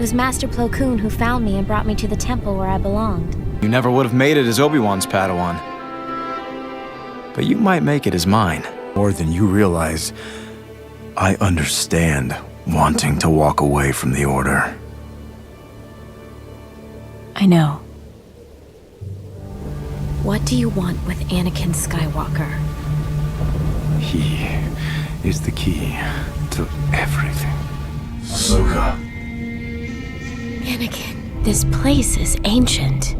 was Master Plo Koon who found me and brought me to the temple where I belonged. You never would have made it as Obi-Wan's Padawan. But you might make it as mine. More than you realize, I understand wanting to walk away from the Order. I know. What do you want with Anakin Skywalker? He is the key to everything. Ahsoka. Anakin, this place is ancient.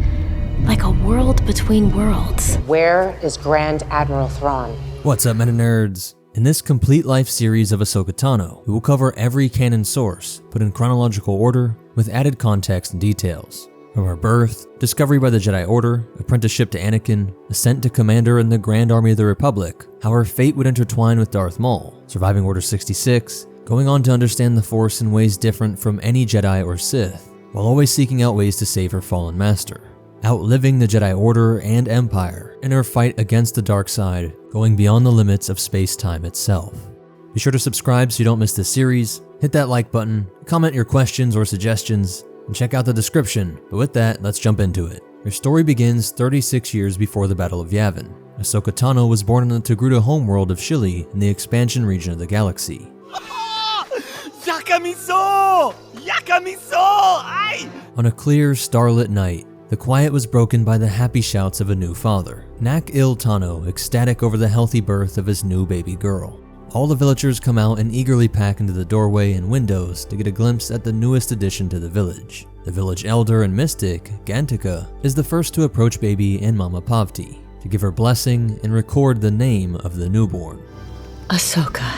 Like a world between worlds. Where is Grand Admiral Thrawn? What's up, meta nerds? In this complete life series of Ahsoka Tano, we will cover every canon source, put in chronological order, with added context and details. From her birth, discovery by the Jedi Order, apprenticeship to Anakin, ascent to Commander in the Grand Army of the Republic, how her fate would intertwine with Darth Maul, surviving Order 66, going on to understand the Force in ways different from any Jedi or Sith, while always seeking out ways to save her fallen master. Outliving the Jedi Order and Empire in her fight against the dark side, going beyond the limits of space-time itself. Be sure to subscribe so you don't miss this series, hit that like button, comment your questions or suggestions, and check out the description. But with that, let's jump into it. Her story begins 36 years before the Battle of Yavin. Ahsoka Tano was born in the Togruta homeworld of Shili in the expansion region of the galaxy. Yakamiso! Yakamiso! Ay! On a clear, starlit night, the quiet was broken by the happy shouts of a new father, Nak-Il Tano, ecstatic over the healthy birth of his new baby girl. All the villagers come out and eagerly pack into the doorway and windows to get a glimpse at the newest addition to the village. The village elder and mystic, Gantika, is the first to approach baby and Mama Pavti to give her blessing and record the name of the newborn. Ahsoka.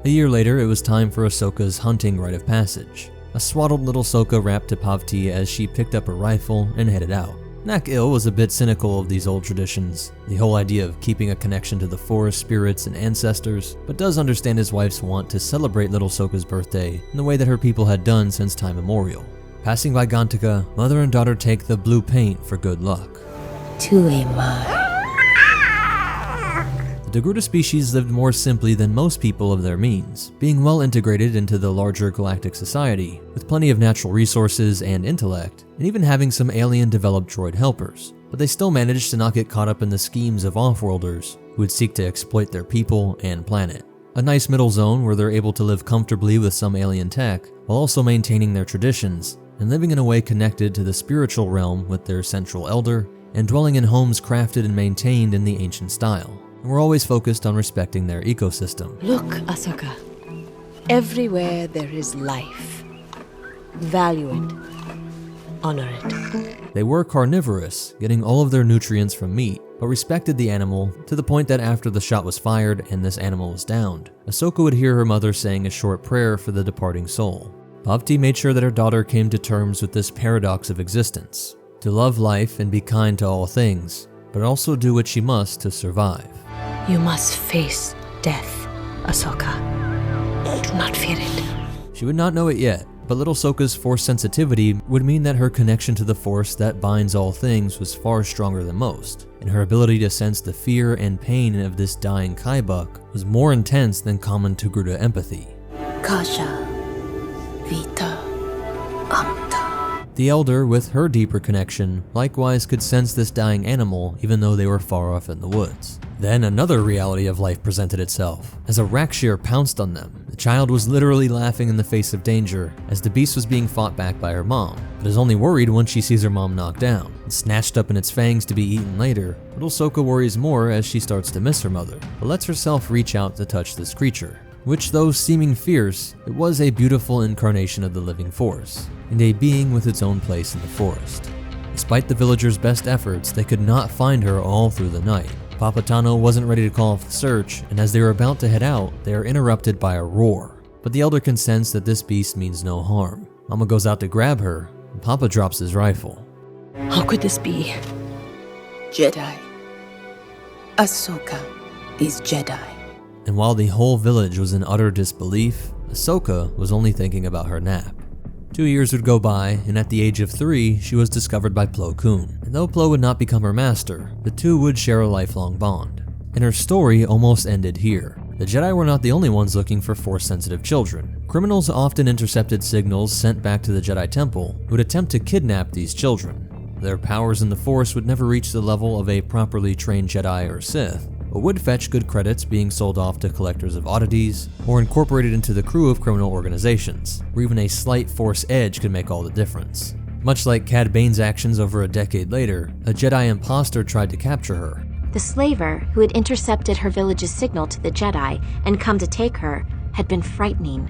A year later, it was time for Ahsoka's hunting rite of passage. A swaddled little Ahsoka rapped to Pavti as she picked up her rifle and headed out. Nak-Il was a bit cynical of these old traditions, the whole idea of keeping a connection to the forest spirits and ancestors, but does understand his wife's want to celebrate little Ahsoka's birthday in the way that her people had done since time immemorial. Passing by Gantika, mother and daughter take the blue paint for good luck. The Togruta species lived more simply than most people of their means, being well integrated into the larger galactic society, with plenty of natural resources and intellect, and even having some alien-developed droid helpers. But they still managed to not get caught up in the schemes of off-worlders, who would seek to exploit their people and planet. A nice middle zone where they're able to live comfortably with some alien tech, while also maintaining their traditions, and living in a way connected to the spiritual realm with their central elder, and dwelling in homes crafted and maintained in the ancient style. And we're always focused on respecting their ecosystem. Look, Ahsoka. Everywhere there is life. Value it. Honor it. They were carnivorous, getting all of their nutrients from meat, but respected the animal to the point that after the shot was fired and this animal was downed, Ahsoka would hear her mother saying a short prayer for the departing soul. Pavti made sure that her daughter came to terms with this paradox of existence, to love life and be kind to all things, but also do what she must to survive. You must face death, Ahsoka. Do not fear it. She would not know it yet, but little Ahsoka's Force sensitivity would mean that her connection to the Force that binds all things was far stronger than most, and her ability to sense the fear and pain of this dying Kaibuk was more intense than common Togruta empathy. Kasha. Vita. Amta. The Elder, with her deeper connection, likewise could sense this dying animal even though they were far off in the woods. Then another reality of life presented itself. As a Rakshir pounced on them, the child was literally laughing in the face of danger as the beast was being fought back by her mom, but is only worried once she sees her mom knocked down and snatched up in its fangs to be eaten later. Little Ahsoka worries more as she starts to miss her mother, but lets herself reach out to touch this creature, which, though seeming fierce, it was a beautiful incarnation of the living Force, and a being with its own place in the forest. Despite the villagers' best efforts, they could not find her all through the night. Papa Tano wasn't ready to call off the search, and as they were about to head out, they are interrupted by a roar. But the Elder can sense that this beast means no harm. Mama goes out to grab her, and Papa drops his rifle. How could this be? Jedi. Ahsoka is Jedi. And while the whole village was in utter disbelief, Ahsoka was only thinking about her nap. 2 years would go by, and at the age of 3, she was discovered by Plo Koon. And though Plo would not become her master, the two would share a lifelong bond. And her story almost ended here. The Jedi were not the only ones looking for Force-sensitive children. Criminals often intercepted signals sent back to the Jedi Temple who would attempt to kidnap these children. Their powers in the Force would never reach the level of a properly trained Jedi or Sith, but would fetch good credits being sold off to collectors of oddities or incorporated into the crew of criminal organizations, where even a slight Force edge could make all the difference. Much like Cad Bane's actions over a decade later, a Jedi imposter tried to capture her. The slaver, who had intercepted her village's signal to the Jedi and come to take her, had been frightening.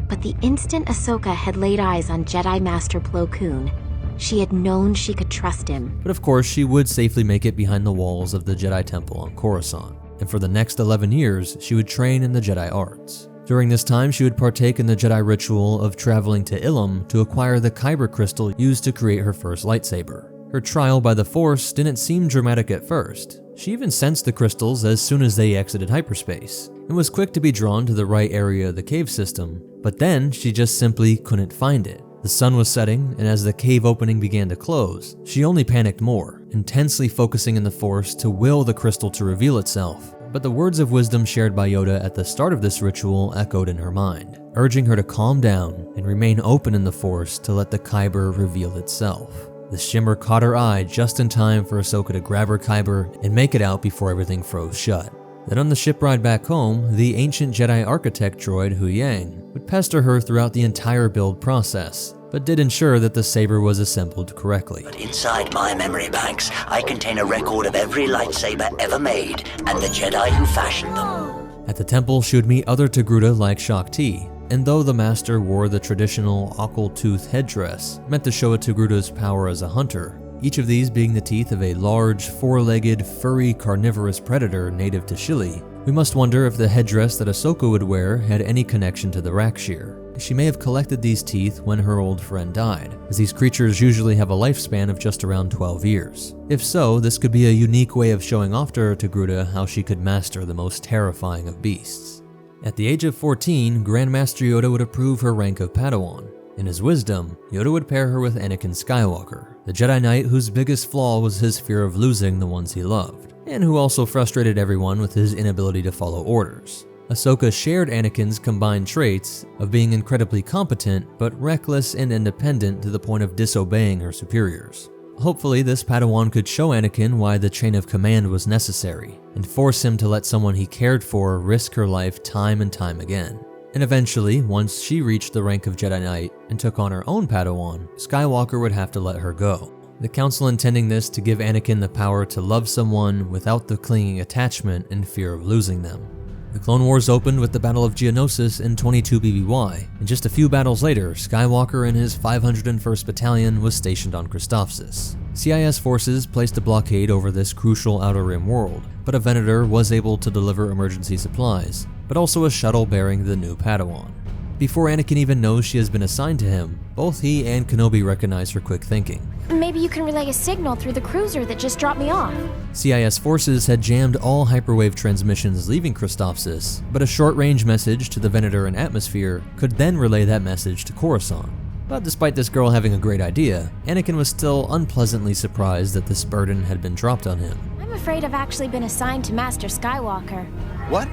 But the instant Ahsoka had laid eyes on Jedi Master Plo Koon, she had known she could trust him. But of course, she would safely make it behind the walls of the Jedi Temple on Coruscant, and for the next 11 years, she would train in the Jedi arts. During this time, she would partake in the Jedi ritual of traveling to Ilum to acquire the Kyber crystal used to create her first lightsaber. Her trial by the Force didn't seem dramatic at first. She even sensed the crystals as soon as they exited hyperspace, and was quick to be drawn to the right area of the cave system, but then she just simply couldn't find it. The sun was setting, and as the cave opening began to close, she only panicked more, intensely focusing in the Force to will the crystal to reveal itself. But the words of wisdom shared by Yoda at the start of this ritual echoed in her mind, urging her to calm down and remain open in the Force to let the Kyber reveal itself. The shimmer caught her eye just in time for Ahsoka to grab her Kyber and make it out before everything froze shut. Then on the ship ride back home, the ancient Jedi architect droid Hu Yang would pester her throughout the entire build process, but did ensure that the saber was assembled correctly. But inside my memory banks, I contain a record of every lightsaber ever made and the Jedi who fashioned them. At the temple, she would meet other Togruta like Shaak Ti, and though the Master wore the traditional occult tooth headdress, meant to show a Togruta's power as a hunter, each of these being the teeth of a large, four-legged, furry, carnivorous predator native to Shili, we must wonder if the headdress that Ahsoka would wear had any connection to the Rakshir. She may have collected these teeth when her old friend died, as these creatures usually have a lifespan of just around 12 years. If so, this could be a unique way of showing off to her Togruta how she could master the most terrifying of beasts. At the age of 14, Grandmaster Yoda would approve her rank of Padawan. In his wisdom, Yoda would pair her with Anakin Skywalker, the Jedi Knight whose biggest flaw was his fear of losing the ones he loved, and who also frustrated everyone with his inability to follow orders. Ahsoka shared Anakin's combined traits of being incredibly competent, but reckless and independent to the point of disobeying her superiors. Hopefully, this Padawan could show Anakin why the chain of command was necessary, and force him to let someone he cared for risk her life time and time again. And eventually, once she reached the rank of Jedi Knight and took on her own Padawan, Skywalker would have to let her go. The Council intending this to give Anakin the power to love someone without the clinging attachment and fear of losing them. The Clone Wars opened with the Battle of Geonosis in 22 BBY, and just a few battles later, Skywalker and his 501st Battalion was stationed on Christophsis. CIS forces placed a blockade over this crucial Outer Rim world, but a Venator was able to deliver emergency supplies, but also a shuttle bearing the new Padawan. Before Anakin even knows she has been assigned to him, both he and Kenobi recognize her quick thinking. Maybe you can relay a signal through the cruiser that just dropped me off. CIS forces had jammed all hyperwave transmissions leaving Christophsis, but a short-range message to the Venator and atmosphere could then relay that message to Coruscant. But despite this girl having a great idea, Anakin was still unpleasantly surprised that this burden had been dropped on him. I'm afraid I've actually been assigned to Master Skywalker. What?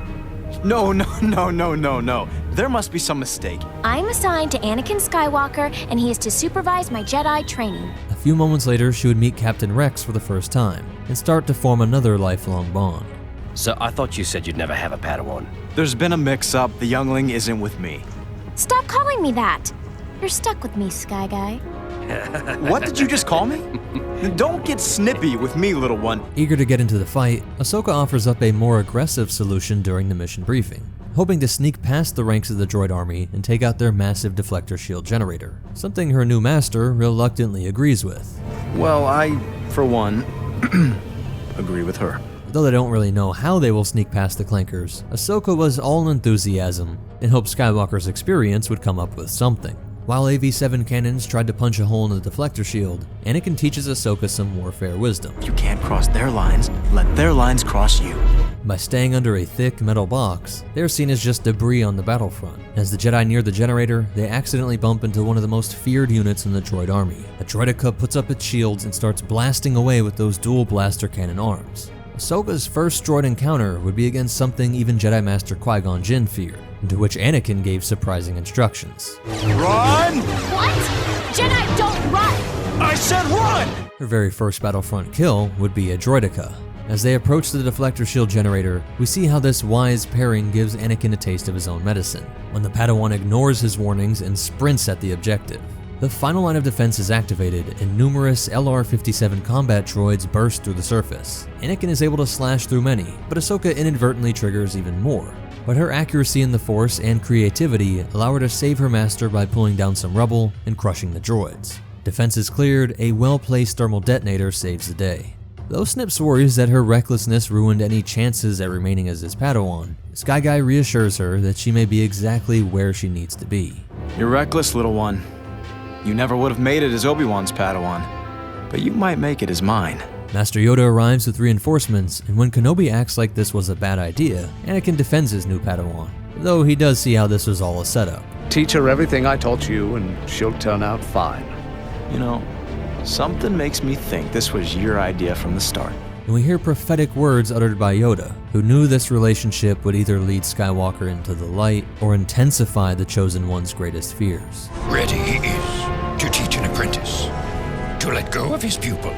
No. There must be some mistake. I'm assigned to Anakin Skywalker, and he is to supervise my Jedi training. A few moments later, she would meet Captain Rex for the first time, and start to form another lifelong bond. So I thought you said you'd never have a Padawan. There's been a mix-up. The youngling isn't with me. Stop calling me that! You're stuck with me, Sky Guy. What did you just call me? Don't get snippy with me, little one. Eager to get into the fight, Ahsoka offers up a more aggressive solution during the mission briefing, hoping to sneak past the ranks of the droid army and take out their massive deflector shield generator, something her new master reluctantly agrees with. Well, I, for one, agree with her. Though they don't really know how they will sneak past the clankers, Ahsoka was all enthusiasm and hoped Skywalker's experience would come up with something. While AV-7 cannons tried to punch a hole in the deflector shield, Anakin teaches Ahsoka some warfare wisdom. You can't cross their lines, let their lines cross you. By staying under a thick metal box, they are seen as just debris on the battlefront. As the Jedi near the generator, they accidentally bump into one of the most feared units in the droid army. A droideka puts up its shields and starts blasting away with those dual blaster cannon arms. Ahsoka's first droid encounter would be against something even Jedi Master Qui-Gon Jinn feared, and to which Anakin gave surprising instructions. Run! What? Jedi, don't run! I said run! Her very first battlefront kill would be a droideka. As they approach the deflector shield generator, we see how this wise pairing gives Anakin a taste of his own medicine, when the Padawan ignores his warnings and sprints at the objective. The final line of defense is activated, and numerous LR-57 combat droids burst through the surface. Anakin is able to slash through many, but Ahsoka inadvertently triggers even more. But her accuracy in the Force and creativity allow her to save her master by pulling down some rubble and crushing the droids. Defense is cleared, a well-placed thermal detonator saves the day. Though Snips worries that her recklessness ruined any chances at remaining as his Padawan, Sky Guy reassures her that she may be exactly where she needs to be. You're reckless, little one. You never would have made it as Obi-Wan's Padawan, but you might make it as mine. Master Yoda arrives with reinforcements, and when Kenobi acts like this was a bad idea, Anakin defends his new Padawan, though he does see how this was all a setup. Teach her everything I taught you, and she'll turn out fine. You know, something makes me think this was your idea from the start. And we hear prophetic words uttered by Yoda, who knew this relationship would either lead Skywalker into the light or intensify the Chosen One's greatest fears. Ready he is to teach an apprentice, to let go of his pupil.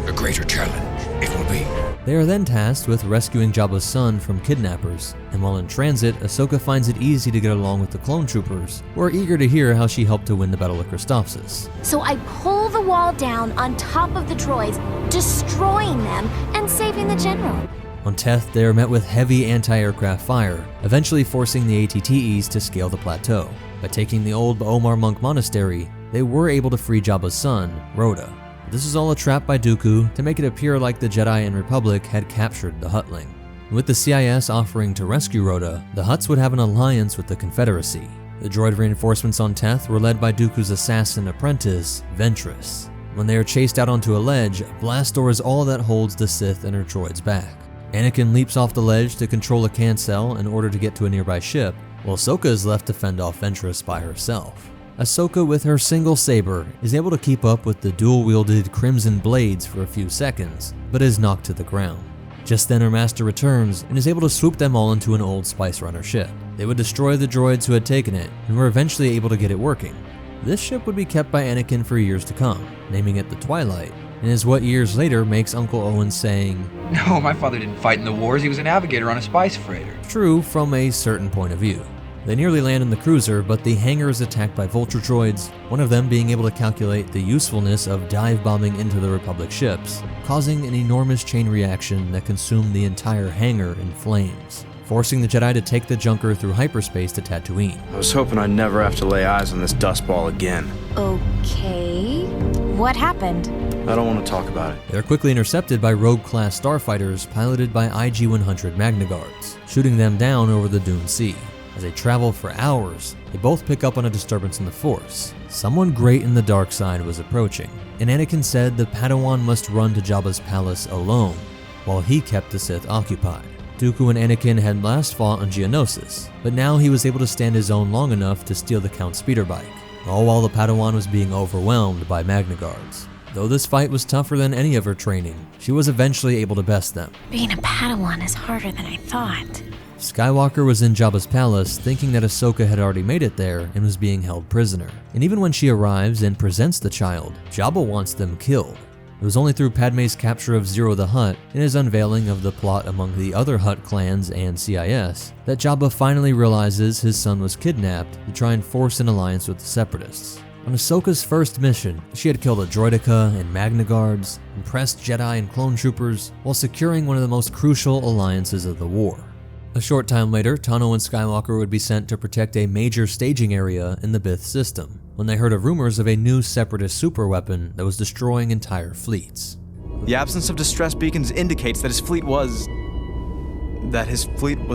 A greater challenge it will be. They are then tasked with rescuing Jabba's son from kidnappers, and while in transit, Ahsoka finds it easy to get along with the clone troopers, who are eager to hear how she helped to win the Battle of Christophsis. So I pull the wall down on top of the droids, destroying them and saving the general. On Teth, they are met with heavy anti-aircraft fire, eventually forcing the ATTEs to scale the plateau. By taking the old Omar monk monastery, they were able to free Jabba's son, Rhoda. This is all a trap by Dooku to make it appear like the Jedi and Republic had captured the Huttling. With the CIS offering to rescue Rhoda, the Hutts would have an alliance with the Confederacy. The droid reinforcements on Teth were led by Dooku's assassin apprentice, Ventress. When they are chased out onto a ledge, a blast door is all that holds the Sith and her droids back. Anakin leaps off the ledge to control a cancel in order to get to a nearby ship, while Ahsoka is left to fend off Ventress by herself. Ahsoka, with her single saber, is able to keep up with the dual-wielded Crimson Blades for a few seconds, but is knocked to the ground. Just then her master returns and is able to swoop them all into an old Spice Runner ship. They would destroy the droids who had taken it, and were eventually able to get it working. This ship would be kept by Anakin for years to come, naming it the Twilight, and is what years later makes Uncle Owen saying, "No, my father didn't fight in the wars, he was a navigator on a spice freighter." True from a certain point of view. They nearly land in the cruiser, but the hangar is attacked by vulture droids, one of them being able to calculate the usefulness of dive bombing into the Republic ships, causing an enormous chain reaction that consumed the entire hangar in flames, forcing the Jedi to take the junker through hyperspace to Tatooine. I was hoping I'd never have to lay eyes on this dust ball again. Okay. What happened? I don't want to talk about it. They're quickly intercepted by rogue-class starfighters piloted by IG-100 Magna Guards, shooting them down over the Dune Sea. As they travel for hours, they both pick up on a disturbance in the Force. Someone great in the dark side was approaching, and Anakin said the Padawan must run to Jabba's palace alone, while he kept the Sith occupied. Dooku and Anakin had last fought on Geonosis, but now he was able to stand his own long enough to steal the Count's speeder bike, all while the Padawan was being overwhelmed by Magna Guards. Though this fight was tougher than any of her training, she was eventually able to best them. Being a Padawan is harder than I thought. Skywalker was in Jabba's palace thinking that Ahsoka had already made it there and was being held prisoner. And even when she arrives and presents the child, Jabba wants them killed. It was only through Padme's capture of Zero the Hutt and his unveiling of the plot among the other Hutt clans and CIS that Jabba finally realizes his son was kidnapped to try and force an alliance with the Separatists. On Ahsoka's first mission, she had killed a droideka and Magna Guards, impressed Jedi and clone troopers, while securing one of the most crucial alliances of the war. A short time later, Tano and Skywalker would be sent to protect a major staging area in the Bith system, when they heard of rumors of a new Separatist superweapon that was destroying entire fleets. The absence of distress beacons indicates that his fleet was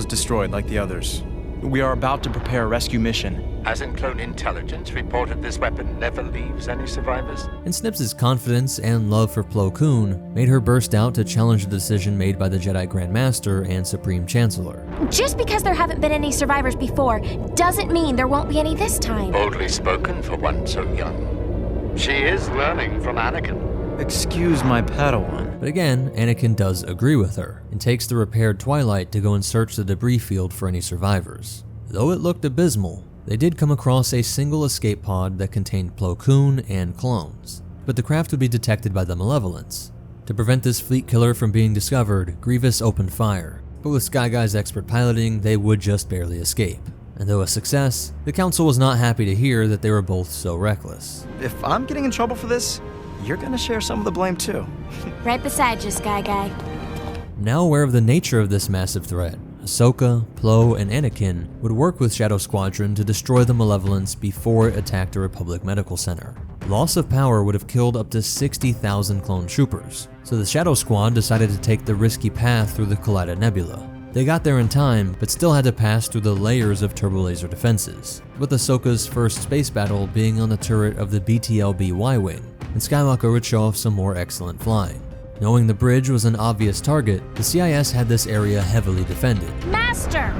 destroyed like the others. We are about to prepare a rescue mission. Hasn't clone intelligence reported this weapon never leaves any survivors? And Snips' confidence and love for Plo Koon made her burst out to challenge the decision made by the Jedi Grand Master and Supreme Chancellor. Just because there haven't been any survivors before doesn't mean there won't be any this time. Boldly spoken for one so young. She is learning from Anakin. Excuse my Padawan. But again, Anakin does agree with her, and takes the repaired Twilight to go and search the debris field for any survivors. Though it looked abysmal, they did come across a single escape pod that contained Plo Koon and clones, but the craft would be detected by the Malevolence. To prevent this fleet killer from being discovered, Grievous opened fire, but with Sky Guy's expert piloting, they would just barely escape. And though a success, the Council was not happy to hear that they were both so reckless. If I'm getting in trouble for this, you're gonna share some of the blame too. Right beside you, Sky Guy. Now aware of the nature of this massive threat, Ahsoka, Plo, and Anakin would work with Shadow Squadron to destroy the Malevolence before it attacked a Republic medical center. Loss of power would have killed up to 60,000 clone troopers, so the Shadow Squad decided to take the risky path through the Collided Nebula. They got there in time, but still had to pass through the layers of turbolaser defenses, with Ahsoka's first space battle being on the turret of the BTLB Y-Wing, and Skywalker would show off some more excellent flying. Knowing the bridge was an obvious target, the CIS had this area heavily defended. Master!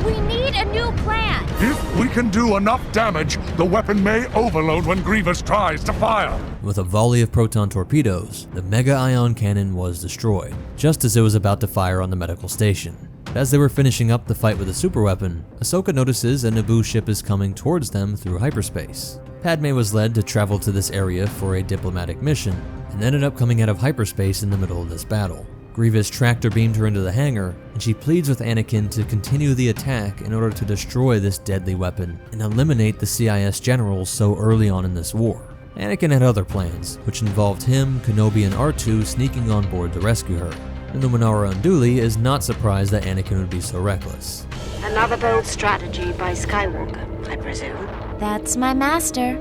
We need a new plan! If we can do enough damage, the weapon may overload when Grievous tries to fire. With a volley of proton torpedoes, the Mega Ion Cannon was destroyed, just as it was about to fire on the medical station. As they were finishing up the fight with the superweapon, Ahsoka notices a Naboo ship is coming towards them through hyperspace. Padme was led to travel to this area for a diplomatic mission, and ended up coming out of hyperspace in the middle of this battle. Grievous tractor beamed her into the hangar, and she pleads with Anakin to continue the attack in order to destroy this deadly weapon and eliminate the CIS generals so early on in this war. Anakin had other plans, which involved him, Kenobi, and R2 sneaking on board to rescue her. And the Winara Unduli is not surprised that Anakin would be so reckless. Another bold strategy by Skywalker, I presume. That's my master.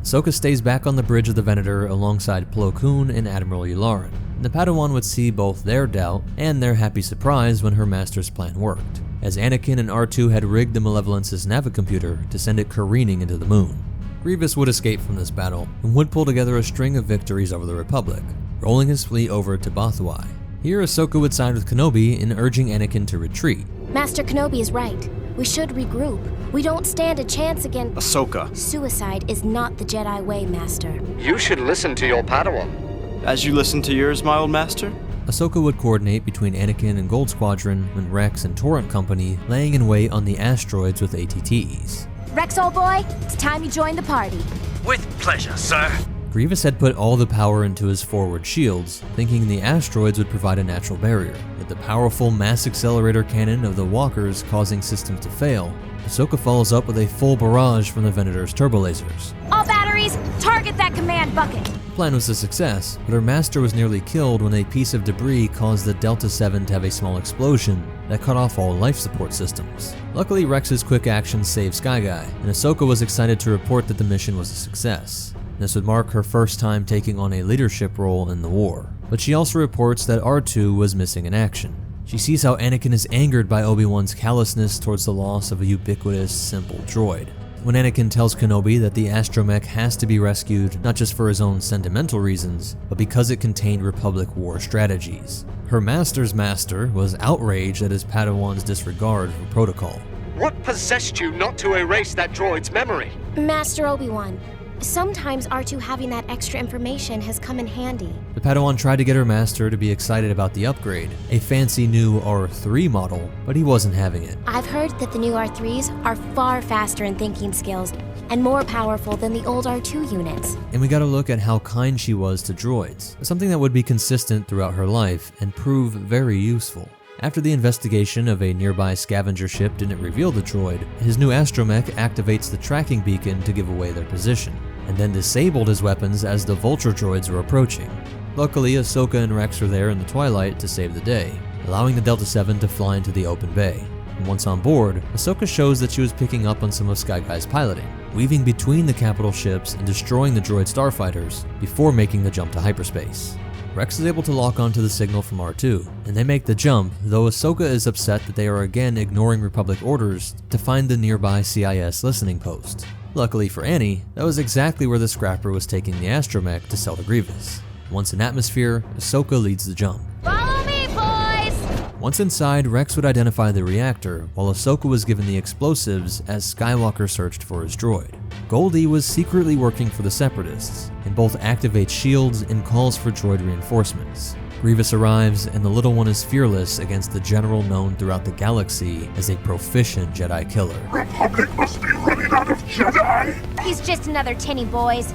Ahsoka stays back on the bridge of the Venator alongside Plo Koon and Admiral Yularen. The Padawan would see both their doubt and their happy surprise when her master's plan worked, as Anakin and R2 had rigged the Malevolence's navicomputer to send it careening into the moon. Grievous would escape from this battle and would pull together a string of victories over the Republic, rolling his fleet over to Bothwai. Here Ahsoka would side with Kenobi in urging Anakin to retreat. Master Kenobi is right. We should regroup. We don't stand a chance against Ahsoka. Suicide is not the Jedi way, Master. You should listen to your Padawan. As you listen to yours, my old master? Ahsoka would coordinate between Anakin and Gold Squadron when Rex and Torrent Company laying in wait on the asteroids with ATTs. Rex, old boy, it's time you join the party. With pleasure, sir. Grievous had put all the power into his forward shields, thinking the asteroids would provide a natural barrier, with the powerful mass accelerator cannon of the walkers causing systems to fail. Ahsoka follows up with a full barrage from the Venator's turbolasers. All batteries, target that command bucket! The plan was a success, but her master was nearly killed when a piece of debris caused the Delta 7 to have a small explosion that cut off all life support systems. Luckily, Rex's quick action saved Sky Guy, and Ahsoka was excited to report that the mission was a success. This would mark her first time taking on a leadership role in the war, but she also reports that R2 was missing in action. She sees how Anakin is angered by Obi-Wan's callousness towards the loss of a ubiquitous, simple droid. When Anakin tells Kenobi that the astromech has to be rescued not just for his own sentimental reasons, but because it contained Republic war strategies. Her master's master was outraged at his Padawan's disregard for protocol. What possessed you not to erase that droid's memory? Master Obi-Wan, sometimes R2 having that extra information has come in handy. The Padawan tried to get her master to be excited about the upgrade, a fancy new R3 model, but he wasn't having it. I've heard that the new R3s are far faster in thinking skills and more powerful than the old R2 units. And we got a look at how kind she was to droids, something that would be consistent throughout her life and prove very useful. After the investigation of a nearby scavenger ship didn't reveal the droid, his new astromech activates the tracking beacon to give away their position, and then disabled his weapons as the vulture droids were approaching. Luckily, Ahsoka and Rex were there in the twilight to save the day, allowing the Delta 7 to fly into the open bay. And once on board, Ahsoka shows that she was picking up on some of Sky Guy's piloting, weaving between the capital ships and destroying the droid starfighters before making the jump to hyperspace. Rex is able to lock onto the signal from R2, and they make the jump, though Ahsoka is upset that they are again ignoring Republic orders to find the nearby CIS listening post. Luckily for Annie, that was exactly where the scrapper was taking the astromech to sell to Grievous. Once in atmosphere, Ahsoka leads the jump. Follow me, boys! Once inside, Rex would identify the reactor, while Ahsoka was given the explosives as Skywalker searched for his droid. Goldie was secretly working for the Separatists, and both activates shields and calls for droid reinforcements. Grievous arrives, and the little one is fearless against the general known throughout the galaxy as a proficient Jedi killer. Republic must be running out of Jedi! He's just another tinny, boys.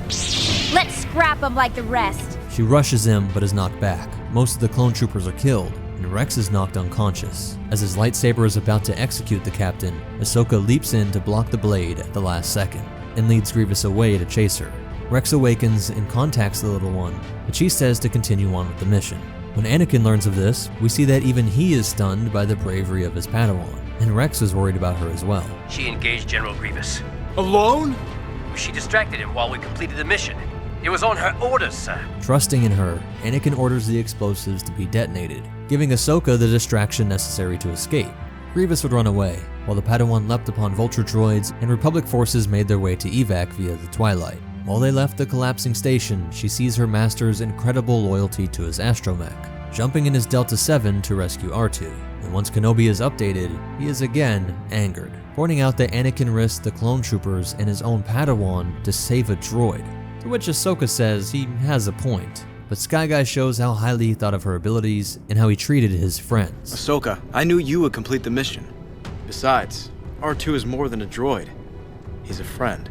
Let's scrap him like the rest. She rushes him, but is knocked back. Most of the clone troopers are killed, and Rex is knocked unconscious. As his lightsaber is about to execute the captain, Ahsoka leaps in to block the blade at the last second, and leads Grievous away to chase her. Rex awakens and contacts the little one, but she says to continue on with the mission. When Anakin learns of this, we see that even he is stunned by the bravery of his Padawan, and Rex is worried about her as well. She engaged General Grievous. Alone? She distracted him while we completed the mission. It was on her orders, sir. Trusting in her, Anakin orders the explosives to be detonated, giving Ahsoka the distraction necessary to escape. Grievous would run away, while the Padawan leapt upon Vulture droids, and Republic forces made their way to evac via the Twilight. While they left the collapsing station, she sees her master's incredible loyalty to his astromech, jumping in his Delta 7 to rescue R2. And once Kenobi is updated, he is again angered, pointing out that Anakin risked the clone troopers and his own Padawan to save a droid, to which Ahsoka says he has a point. But Sky Guy shows how highly he thought of her abilities and how he treated his friends. Ahsoka, I knew you would complete the mission. Besides, R2 is more than a droid. He's a friend.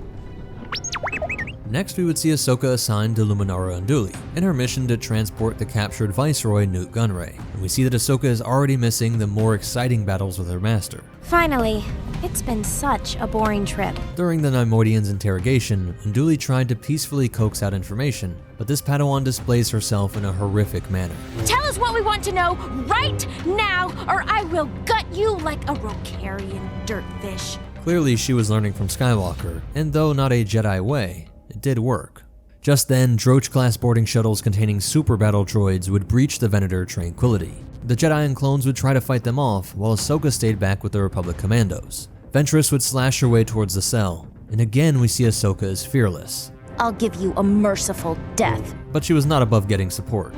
Next, we would see Ahsoka assigned to Luminara Unduli in her mission to transport the captured Viceroy Newt Gunray, and we see that Ahsoka is already missing the more exciting battles with her master. Finally, it's been such a boring trip. During the Neimoidian's interrogation, Unduli tried to peacefully coax out information, but this Padawan displays herself in a horrific manner. Tell us what we want to know right now, or I will gut you like a Rokarian dirtfish. Clearly, she was learning from Skywalker, and though not a Jedi way, it did work. Just then, Droach-class boarding shuttles containing super battle droids would breach the Venator Tranquility. The Jedi and clones would try to fight them off, while Ahsoka stayed back with the Republic commandos. Ventress would slash her way towards the cell, and again we see Ahsoka as fearless. I'll give you a merciful death. But she was not above getting support.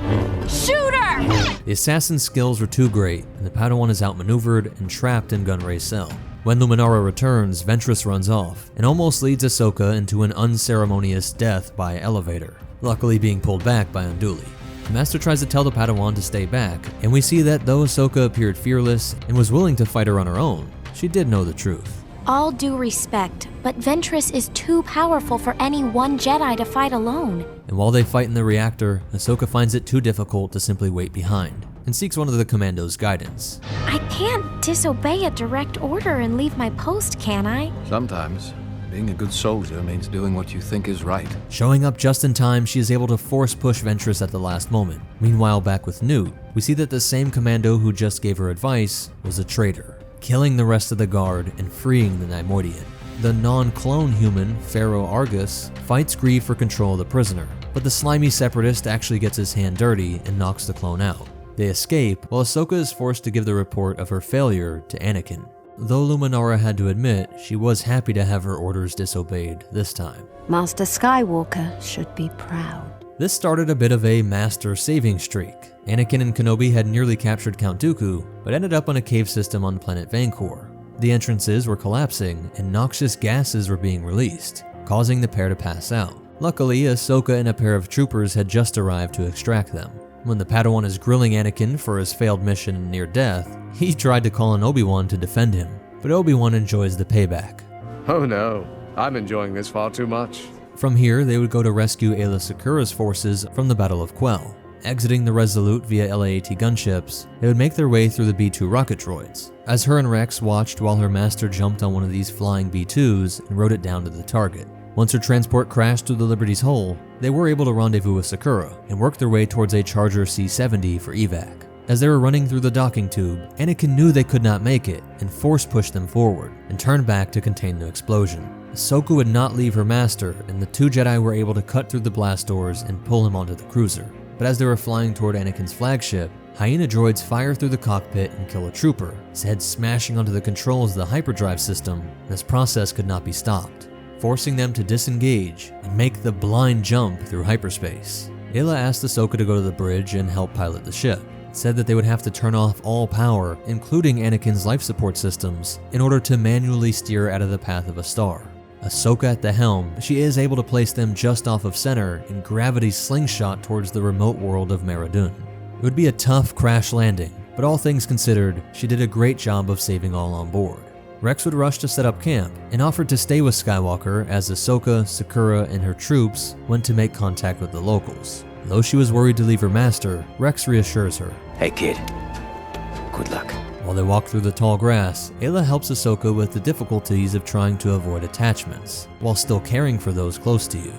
Shoot her! The assassin's skills were too great, and the Padawan is outmaneuvered and trapped in Gunray's cell. When Luminara returns, Ventress runs off, and almost leads Ahsoka into an unceremonious death by elevator, luckily being pulled back by Unduli. The Master tries to tell the Padawan to stay back, and we see that though Ahsoka appeared fearless and was willing to fight her on her own, she did know the truth. All due respect, but Ventress is too powerful for any one Jedi to fight alone. And while they fight in the reactor, Ahsoka finds it too difficult to simply wait behind, and seeks one of the commandos' guidance. I can't disobey a direct order and leave my post, can I? Sometimes. Being a good soldier means doing what you think is right. Showing up just in time, she is able to force push Ventress at the last moment. Meanwhile, back with Newt, we see that the same commando who just gave her advice was a traitor, killing the rest of the guard and freeing the Neimoidian. The non-clone human, Pharaoh Argus, fights Grieve for control of the prisoner, but the slimy separatist actually gets his hand dirty and knocks the clone out. They escape, while Ahsoka is forced to give the report of her failure to Anakin. Though Luminara had to admit, she was happy to have her orders disobeyed this time. Master Skywalker should be proud. This started a bit of a master saving streak. Anakin and Kenobi had nearly captured Count Dooku, but ended up on a cave system on planet Vancor. The entrances were collapsing, and noxious gases were being released, causing the pair to pass out. Luckily, Ahsoka and a pair of troopers had just arrived to extract them. When the Padawan is grilling Anakin for his failed mission and near death, he tried to call on Obi-Wan to defend him, but Obi-Wan enjoys the payback. Oh no, I'm enjoying this far too much. From here, they would go to rescue Aayla Secura's forces from the Battle of Quell. Exiting the Resolute via LAAT gunships, they would make their way through the B-2 rocket droids, as her and Rex watched while her master jumped on one of these flying B-2s and rode it down to the target. Once her transport crashed through the Liberty's hull, they were able to rendezvous with Sakura and work their way towards a Charger C-70 for evac. As they were running through the docking tube, Anakin knew they could not make it and force pushed them forward and turned back to contain the explosion. Ahsoka would not leave her master, and the two Jedi were able to cut through the blast doors and pull him onto the cruiser. But as they were flying toward Anakin's flagship, hyena droids fire through the cockpit and kill a trooper, his head smashing onto the controls of the hyperdrive system, and this process could not be stopped, forcing them to disengage and make the blind jump through hyperspace. Aayla asked Ahsoka to go to the bridge and help pilot the ship. It said that they would have to turn off all power, including Anakin's life support systems, in order to manually steer out of the path of a star. Ahsoka at the helm, she is able to place them just off of center in gravity's slingshot towards the remote world of Mara Dun. It would be a tough crash landing, but all things considered, she did a great job of saving all on board. Rex would rush to set up camp and offered to stay with Skywalker as Ahsoka, Sakura, and her troops went to make contact with the locals. Though she was worried to leave her master, Rex reassures her. Hey kid, good luck. While they walk through the tall grass, Ayla helps Ahsoka with the difficulties of trying to avoid attachments, while still caring for those close to you.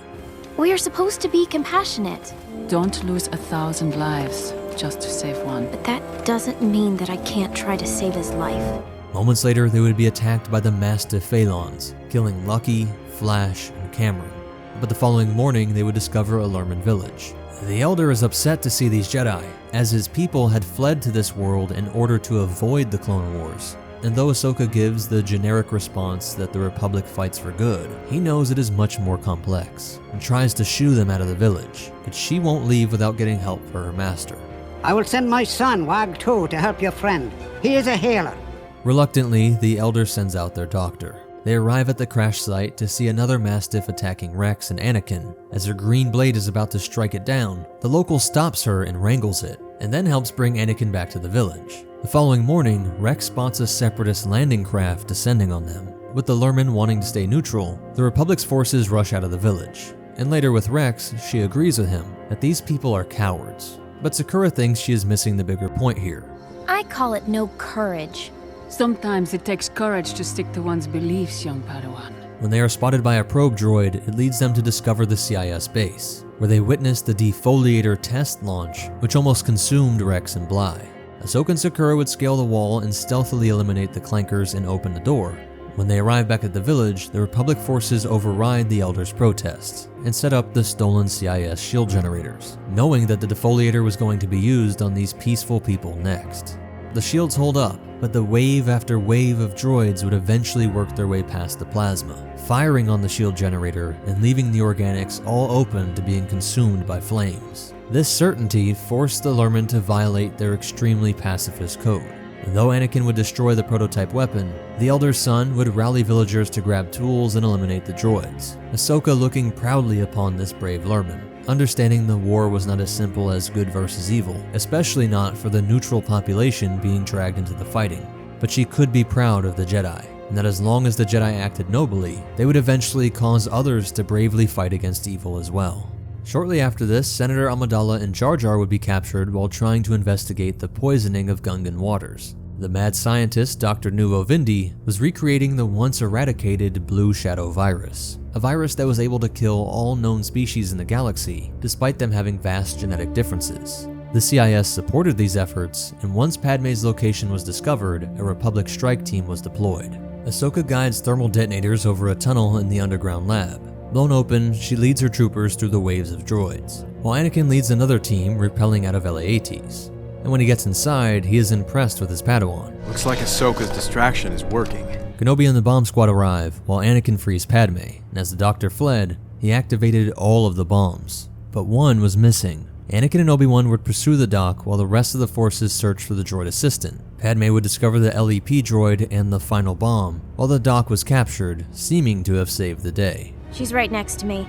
We are supposed to be compassionate. Don't lose 1,000 lives just to save one. But that doesn't mean that I can't try to save his life. Moments later, they would be attacked by the Mastiff Phalons, killing Lucky, Flash, and Cameron. But the following morning, they would discover a Lurman village. The Elder is upset to see these Jedi, as his people had fled to this world in order to avoid the Clone Wars. And though Ahsoka gives the generic response that the Republic fights for good, he knows it is much more complex, and tries to shoo them out of the village, but she won't leave without getting help for her master. I will send my son, Wag Tu, to help your friend. He is a healer. Reluctantly, the Elder sends out their doctor. They arrive at the crash site to see another Mastiff attacking Rex and Anakin. As her green blade is about to strike it down, the local stops her and wrangles it, and then helps bring Anakin back to the village. The following morning, Rex spots a Separatist landing craft descending on them. With the Lurman wanting to stay neutral, the Republic's forces rush out of the village. And later with Rex, she agrees with him that these people are cowards. But Sakura thinks she is missing the bigger point here. I call it no courage. Sometimes it takes courage to stick to one's beliefs, young Padawan. When they are spotted by a probe droid, it leads them to discover the CIS base, where they witness the defoliator test launch, which almost consumed Rex and Bly. Ahsoka and Sakura would scale the wall and stealthily eliminate the clankers and open the door. When they arrive back at the village, the Republic forces override the Elder's protests and set up the stolen CIS shield generators, knowing that the defoliator was going to be used on these peaceful people next. The shields hold up, but the wave after wave of droids would eventually work their way past the plasma, firing on the shield generator and leaving the organics all open to being consumed by flames. This certainty forced the Lurman to violate their extremely pacifist code. And though Anakin would destroy the prototype weapon, the Elder's son would rally villagers to grab tools and eliminate the droids, Ahsoka looking proudly upon this brave Lurman, understanding the war was not as simple as good versus evil, especially not for the neutral population being dragged into the fighting. But she could be proud of the Jedi, and that as long as the Jedi acted nobly, they would eventually cause others to bravely fight against evil as well. Shortly after this, Senator Amidala and Jar Jar would be captured while trying to investigate the poisoning of Gungan waters. The mad scientist, Dr. Nuvo Vindi, was recreating the once eradicated Blue Shadow virus, a virus that was able to kill all known species in the galaxy, despite them having vast genetic differences. The CIS supported these efforts, and once Padme's location was discovered, a Republic strike team was deployed. Ahsoka guides thermal detonators over a tunnel in the underground lab. Blown open, she leads her troopers through the waves of droids, while Anakin leads another team repelling out of LAATs. And when he gets inside, he is impressed with his Padawan. Looks like Ahsoka's distraction is working. Kenobi and the bomb squad arrive, while Anakin frees Padme, and as the doctor fled, he activated all of the bombs. But one was missing. Anakin and Obi-Wan would pursue the dock while the rest of the forces searched for the droid assistant. Padme would discover the LEP droid and the final bomb, while the dock was captured, seeming to have saved the day. She's right next to me.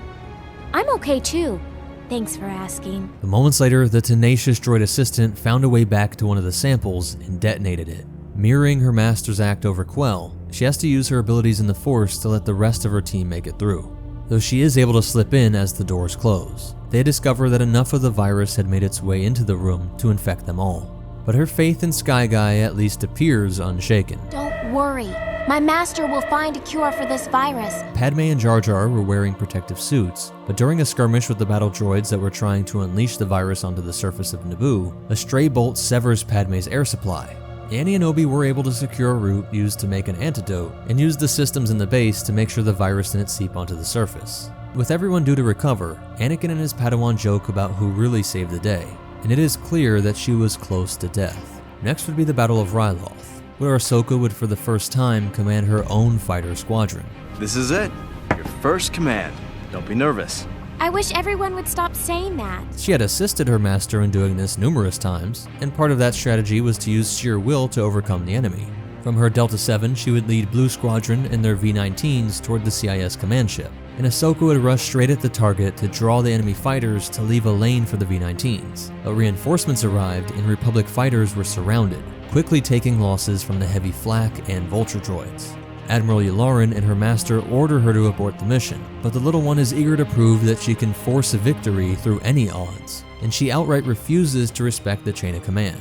I'm okay too. Thanks for asking. But moments later, the tenacious droid assistant found a way back to one of the samples and detonated it. Mirroring her master's act over Quell, she has to use her abilities in the Force to let the rest of her team make it through, though she is able to slip in as the doors close. They discover that enough of the virus had made its way into the room to infect them all. But her faith in Sky Guy at least appears unshaken. Don't worry. My master will find a cure for this virus. Padme and Jar Jar were wearing protective suits, but during a skirmish with the battle droids that were trying to unleash the virus onto the surface of Naboo, a stray bolt severs Padme's air supply. Annie and Obi were able to secure a route used to make an antidote, and used the systems in the base to make sure the virus didn't seep onto the surface. With everyone due to recover, Anakin and his Padawan joke about who really saved the day, and it is clear that she was close to death. Next would be the Battle of Ryloth, where Ahsoka would for the first time command her own fighter squadron. This is it. Your first command. Don't be nervous. I wish everyone would stop saying that. She had assisted her master in doing this numerous times, and part of that strategy was to use sheer will to overcome the enemy. From her Delta 7, she would lead Blue Squadron and their V-19s toward the CIS command ship, and Ahsoka would rush straight at the target to draw the enemy fighters to leave a lane for the V-19s. But reinforcements arrived and Republic fighters were surrounded, quickly taking losses from the heavy flak and vulture droids. Admiral Yularen and her master order her to abort the mission, but the little one is eager to prove that she can force a victory through any odds, and she outright refuses to respect the chain of command.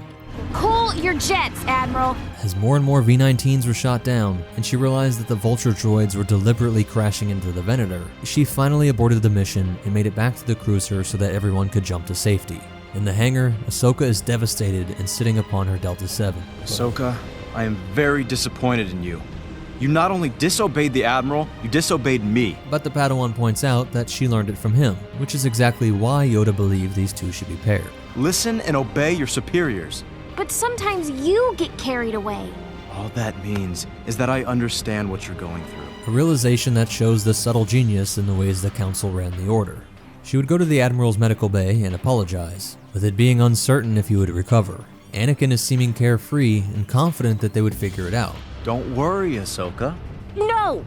Cool your jets, Admiral. As more and more V-19s were shot down, and she realized that the vulture droids were deliberately crashing into the Venator, she finally aborted the mission and made it back to the cruiser so that everyone could jump to safety. In the hangar, Ahsoka is devastated and sitting upon her Delta 7. Ahsoka, I am very disappointed in you. You not only disobeyed the Admiral, you disobeyed me. But the Padawan points out that she learned it from him, which is exactly why Yoda believed these two should be paired. Listen and obey your superiors. But sometimes you get carried away. All that means is that I understand what you're going through. A realization that shows the subtle genius in the ways the Council ran the Order. She would go to the Admiral's medical bay and apologize, with it being uncertain if he would recover. Anakin is seeming carefree and confident that they would figure it out. Don't worry, Ahsoka. No!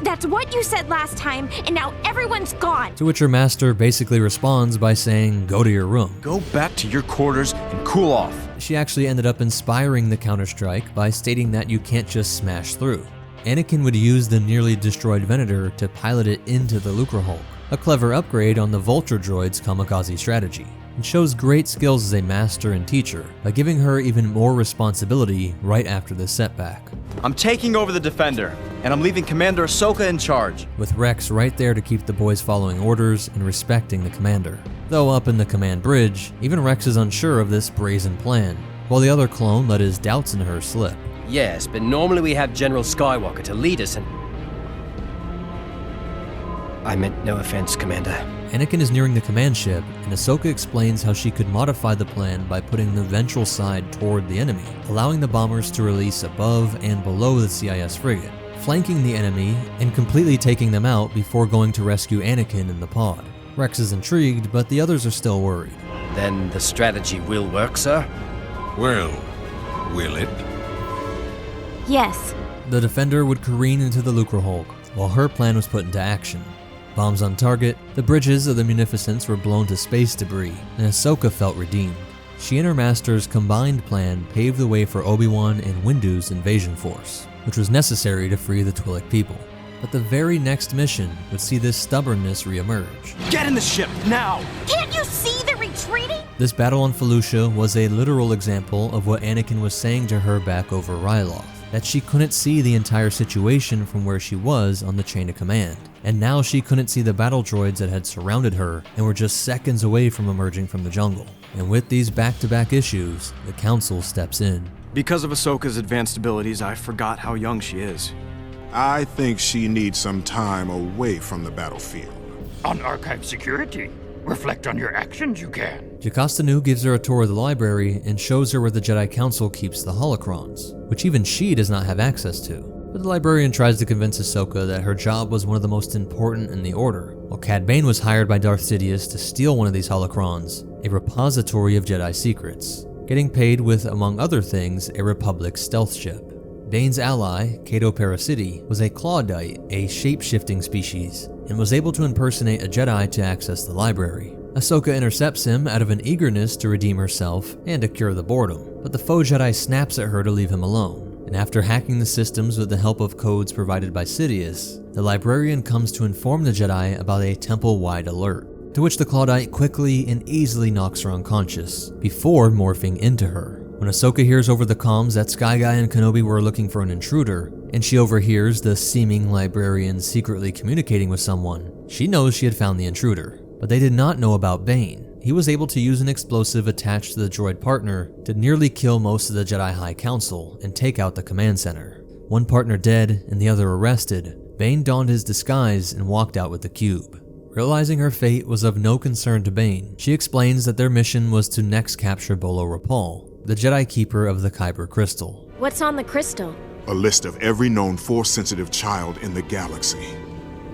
That's what you said last time, and now everyone's gone! To which her master basically responds by saying, go to your room. Go back to your quarters and cool off. She actually ended up inspiring the counterstrike by stating that you can't just smash through. Anakin would use the nearly destroyed Venator to pilot it into the Lucre Hulk, a clever upgrade on the Vulture droid's kamikaze strategy, and shows great skills as a master and teacher by giving her even more responsibility right after this setback. I'm taking over the Defender, and I'm leaving Commander Ahsoka in charge. With Rex right there to keep the boys following orders and respecting the commander. Though up in the command bridge, even Rex is unsure of this brazen plan, while the other clone let his doubts in her slip. Yes, but normally we have General Skywalker to lead us and... I meant no offense, Commander. Anakin is nearing the command ship, and Ahsoka explains how she could modify the plan by putting the ventral side toward the enemy, allowing the bombers to release above and below the CIS frigate, flanking the enemy and completely taking them out before going to rescue Anakin in the pod. Rex is intrigued, but the others are still worried. Then the strategy will work, sir? Well, will it? Yes. The Defender would careen into the Lucre Hulk, while her plan was put into action. Bombs on target, the bridges of the Munificence were blown to space debris, and Ahsoka felt redeemed. She and her master's combined plan paved the way for Obi-Wan and Windu's invasion force, which was necessary to free the Twi'lek people. But the very next mission would see this stubbornness reemerge. Get in the ship, now! Can't you see they're retreating? This battle on Felucia was a literal example of what Anakin was saying to her back over Ryloth, that she couldn't see the entire situation from where she was on the chain of command. And now she couldn't see the battle droids that had surrounded her and were just seconds away from emerging from the jungle. And with these back-to-back issues, the Council steps in. Because of Ahsoka's advanced abilities, I forgot how young she is. I think she needs some time away from the battlefield. On archive security. Reflect on your actions, you can. Jocasta Nu gives her a tour of the library and shows her where the Jedi Council keeps the holocrons, which even she does not have access to. But the librarian tries to convince Ahsoka that her job was one of the most important in the Order, while Cad Bane was hired by Darth Sidious to steal one of these holocrons, a repository of Jedi secrets, getting paid with, among other things, a Republic stealth ship. Bane's ally, Cato Parasiti, was a Clawdite, a shape-shifting species, and was able to impersonate a Jedi to access the library. Ahsoka intercepts him out of an eagerness to redeem herself and to cure the boredom, but the faux Jedi snaps at her to leave him alone. And after hacking the systems with the help of codes provided by Sidious, the librarian comes to inform the Jedi about a temple-wide alert, to which the Clawdite quickly and easily knocks her unconscious, before morphing into her. When Ahsoka hears over the comms that Skyguy and Kenobi were looking for an intruder, and she overhears the seeming librarian secretly communicating with someone, she knows she had found the intruder. But they did not know about Bane. He was able to use an explosive attached to the droid partner to nearly kill most of the Jedi High Council and take out the command center. One partner dead and the other arrested, Bane donned his disguise and walked out with the cube. Realizing her fate was of no concern to Bane, she explains that their mission was to next capture Bolo Rapal, the Jedi Keeper of the Kyber Crystal. What's on the crystal? A list of every known Force-sensitive child in the galaxy.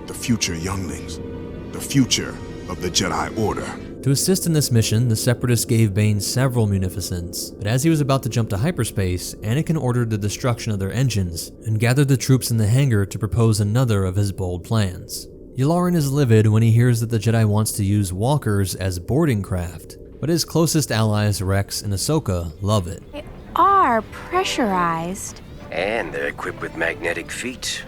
The future younglings. The future of the Jedi Order. To assist in this mission, the Separatists gave Bane several munificence, but as he was about to jump to hyperspace, Anakin ordered the destruction of their engines and gathered the troops in the hangar to propose another of his bold plans. Yularen is livid when he hears that the Jedi wants to use walkers as boarding craft, but his closest allies Rex and Ahsoka love it. They are pressurized. And they're equipped with magnetic feet.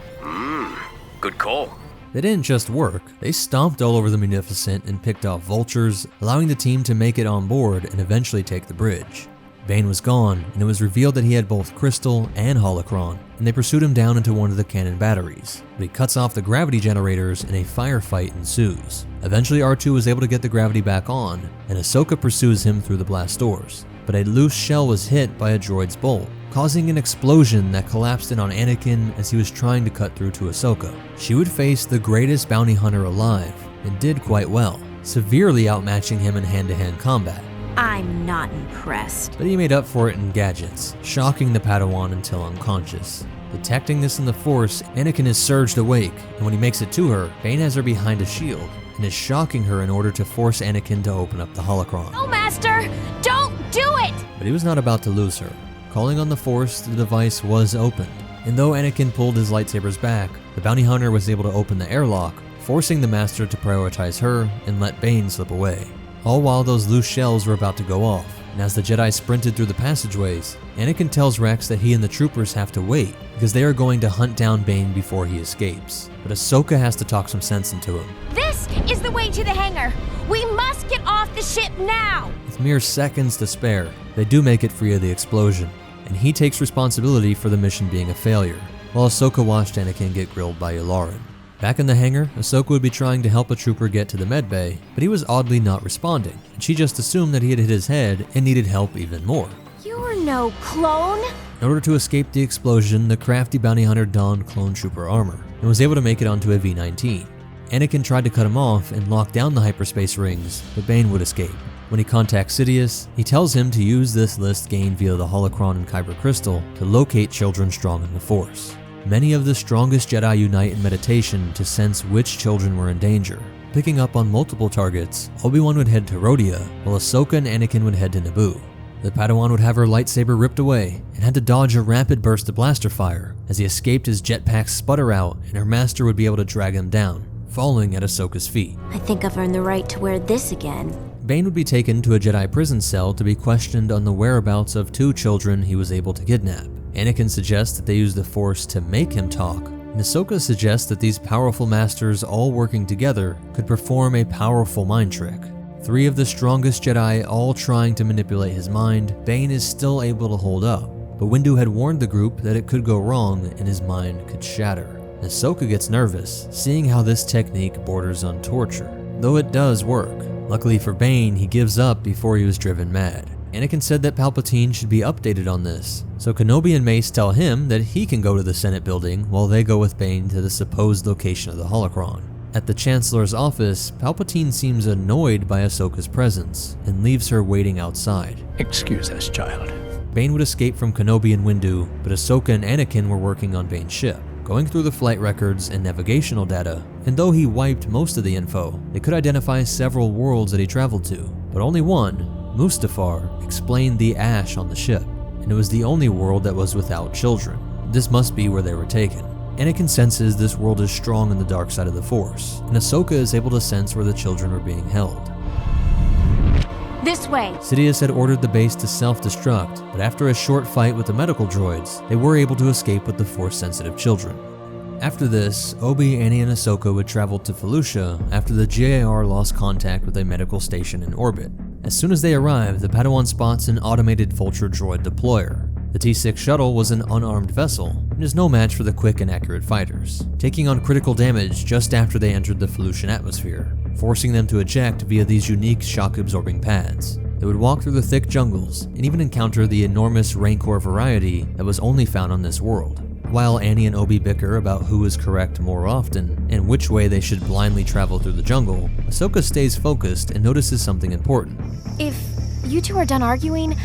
Good call. They didn't just work, they stomped all over the Munificent and picked off vultures, allowing the team to make it on board and eventually take the bridge. Bane was gone, and it was revealed that he had both crystal and holocron, and they pursued him down into one of the cannon batteries. But he cuts off the gravity generators and a firefight ensues. Eventually R2 was able to get the gravity back on, and Ahsoka pursues him through the blast doors. But a loose shell was hit by a droid's bolt, causing an explosion that collapsed in on Anakin as he was trying to cut through to Ahsoka. She would face the greatest bounty hunter alive, and did quite well, severely outmatching him in hand-to-hand combat. I'm not impressed. But he made up for it in gadgets, shocking the Padawan until unconscious. Detecting this in the Force, Anakin is surged awake, and when he makes it to her, Bane has her behind a shield, and is shocking her in order to force Anakin to open up the holocron. No, Master! Don't do it! But he was not about to lose her. Calling on the Force, the device was opened, and though Anakin pulled his lightsabers back, the bounty hunter was able to open the airlock, forcing the Master to prioritize her and let Bane slip away. All while those loose shells were about to go off, and as the Jedi sprinted through the passageways, Anakin tells Rex that he and the troopers have to wait because they are going to hunt down Bane before he escapes. But Ahsoka has to talk some sense into him. This is the way to the hangar! We must get off the ship now! With mere seconds to spare, they do make it free of the explosion, and he takes responsibility for the mission being a failure, while Ahsoka watched Anakin get grilled by Yularen. Back in the hangar, Ahsoka would be trying to help a trooper get to the medbay, but he was oddly not responding, and she just assumed that he had hit his head and needed help even more. You're no clone! In order to escape the explosion, the crafty bounty hunter donned clone trooper armor, and was able to make it onto a V-19. Anakin tried to cut him off and lock down the hyperspace rings, but Bane would escape. When he contacts Sidious, he tells him to use this list gained via the holocron and kyber crystal to locate children strong in the Force. Many of the strongest Jedi unite in meditation to sense which children were in danger. Picking up on multiple targets, Obi-Wan would head to Rhodia, while Ahsoka and Anakin would head to Naboo. The Padawan would have her lightsaber ripped away and had to dodge a rapid burst of blaster fire as he escaped his jetpack sputter out, and her master would be able to drag him down, falling at Ahsoka's feet. I think I've earned the right to wear this again. Bane would be taken to a Jedi prison cell to be questioned on the whereabouts of 2 children he was able to kidnap. Anakin suggests that they use the Force to make him talk, and Ahsoka suggests that these powerful masters all working together could perform a powerful mind trick. 3 of the strongest Jedi all trying to manipulate his mind, Bane is still able to hold up, but Windu had warned the group that it could go wrong and his mind could shatter. Ahsoka gets nervous, seeing how this technique borders on torture, though it does work. Luckily for Bane, he gives up before he was driven mad. Anakin said that Palpatine should be updated on this, so Kenobi and Mace tell him that he can go to the Senate building while they go with Bane to the supposed location of the holocron. At the Chancellor's office, Palpatine seems annoyed by Ahsoka's presence and leaves her waiting outside. Excuse us, child. Bane would escape from Kenobi and Windu, but Ahsoka and Anakin were working on Bane's ship, going through the flight records and navigational data, and though he wiped most of the info, they could identify several worlds that he traveled to, but only one, Mustafar, explained the ash on the ship, and it was the only world that was without children. This must be where they were taken. Anakin senses this world is strong in the dark side of the Force, and Ahsoka is able to sense where the children were being held. This way! Sidious had ordered the base to self-destruct, but after a short fight with the medical droids, they were able to escape with the Force-sensitive children. After this, Obi, Annie, and Ahsoka would travel to Felucia after the GAR lost contact with a medical station in orbit. As soon as they arrived, the Padawan spots an automated vulture droid deployer. The T-6 shuttle was an unarmed vessel and is no match for the quick and accurate fighters, taking on critical damage just after they entered the Felucian atmosphere, forcing them to eject via these unique shock-absorbing pads. They would walk through the thick jungles and even encounter the enormous Rancor variety that was only found on this world. While Annie and Obi bicker about who is correct more often and which way they should blindly travel through the jungle, Ahsoka stays focused and notices something important. If you two are done arguing,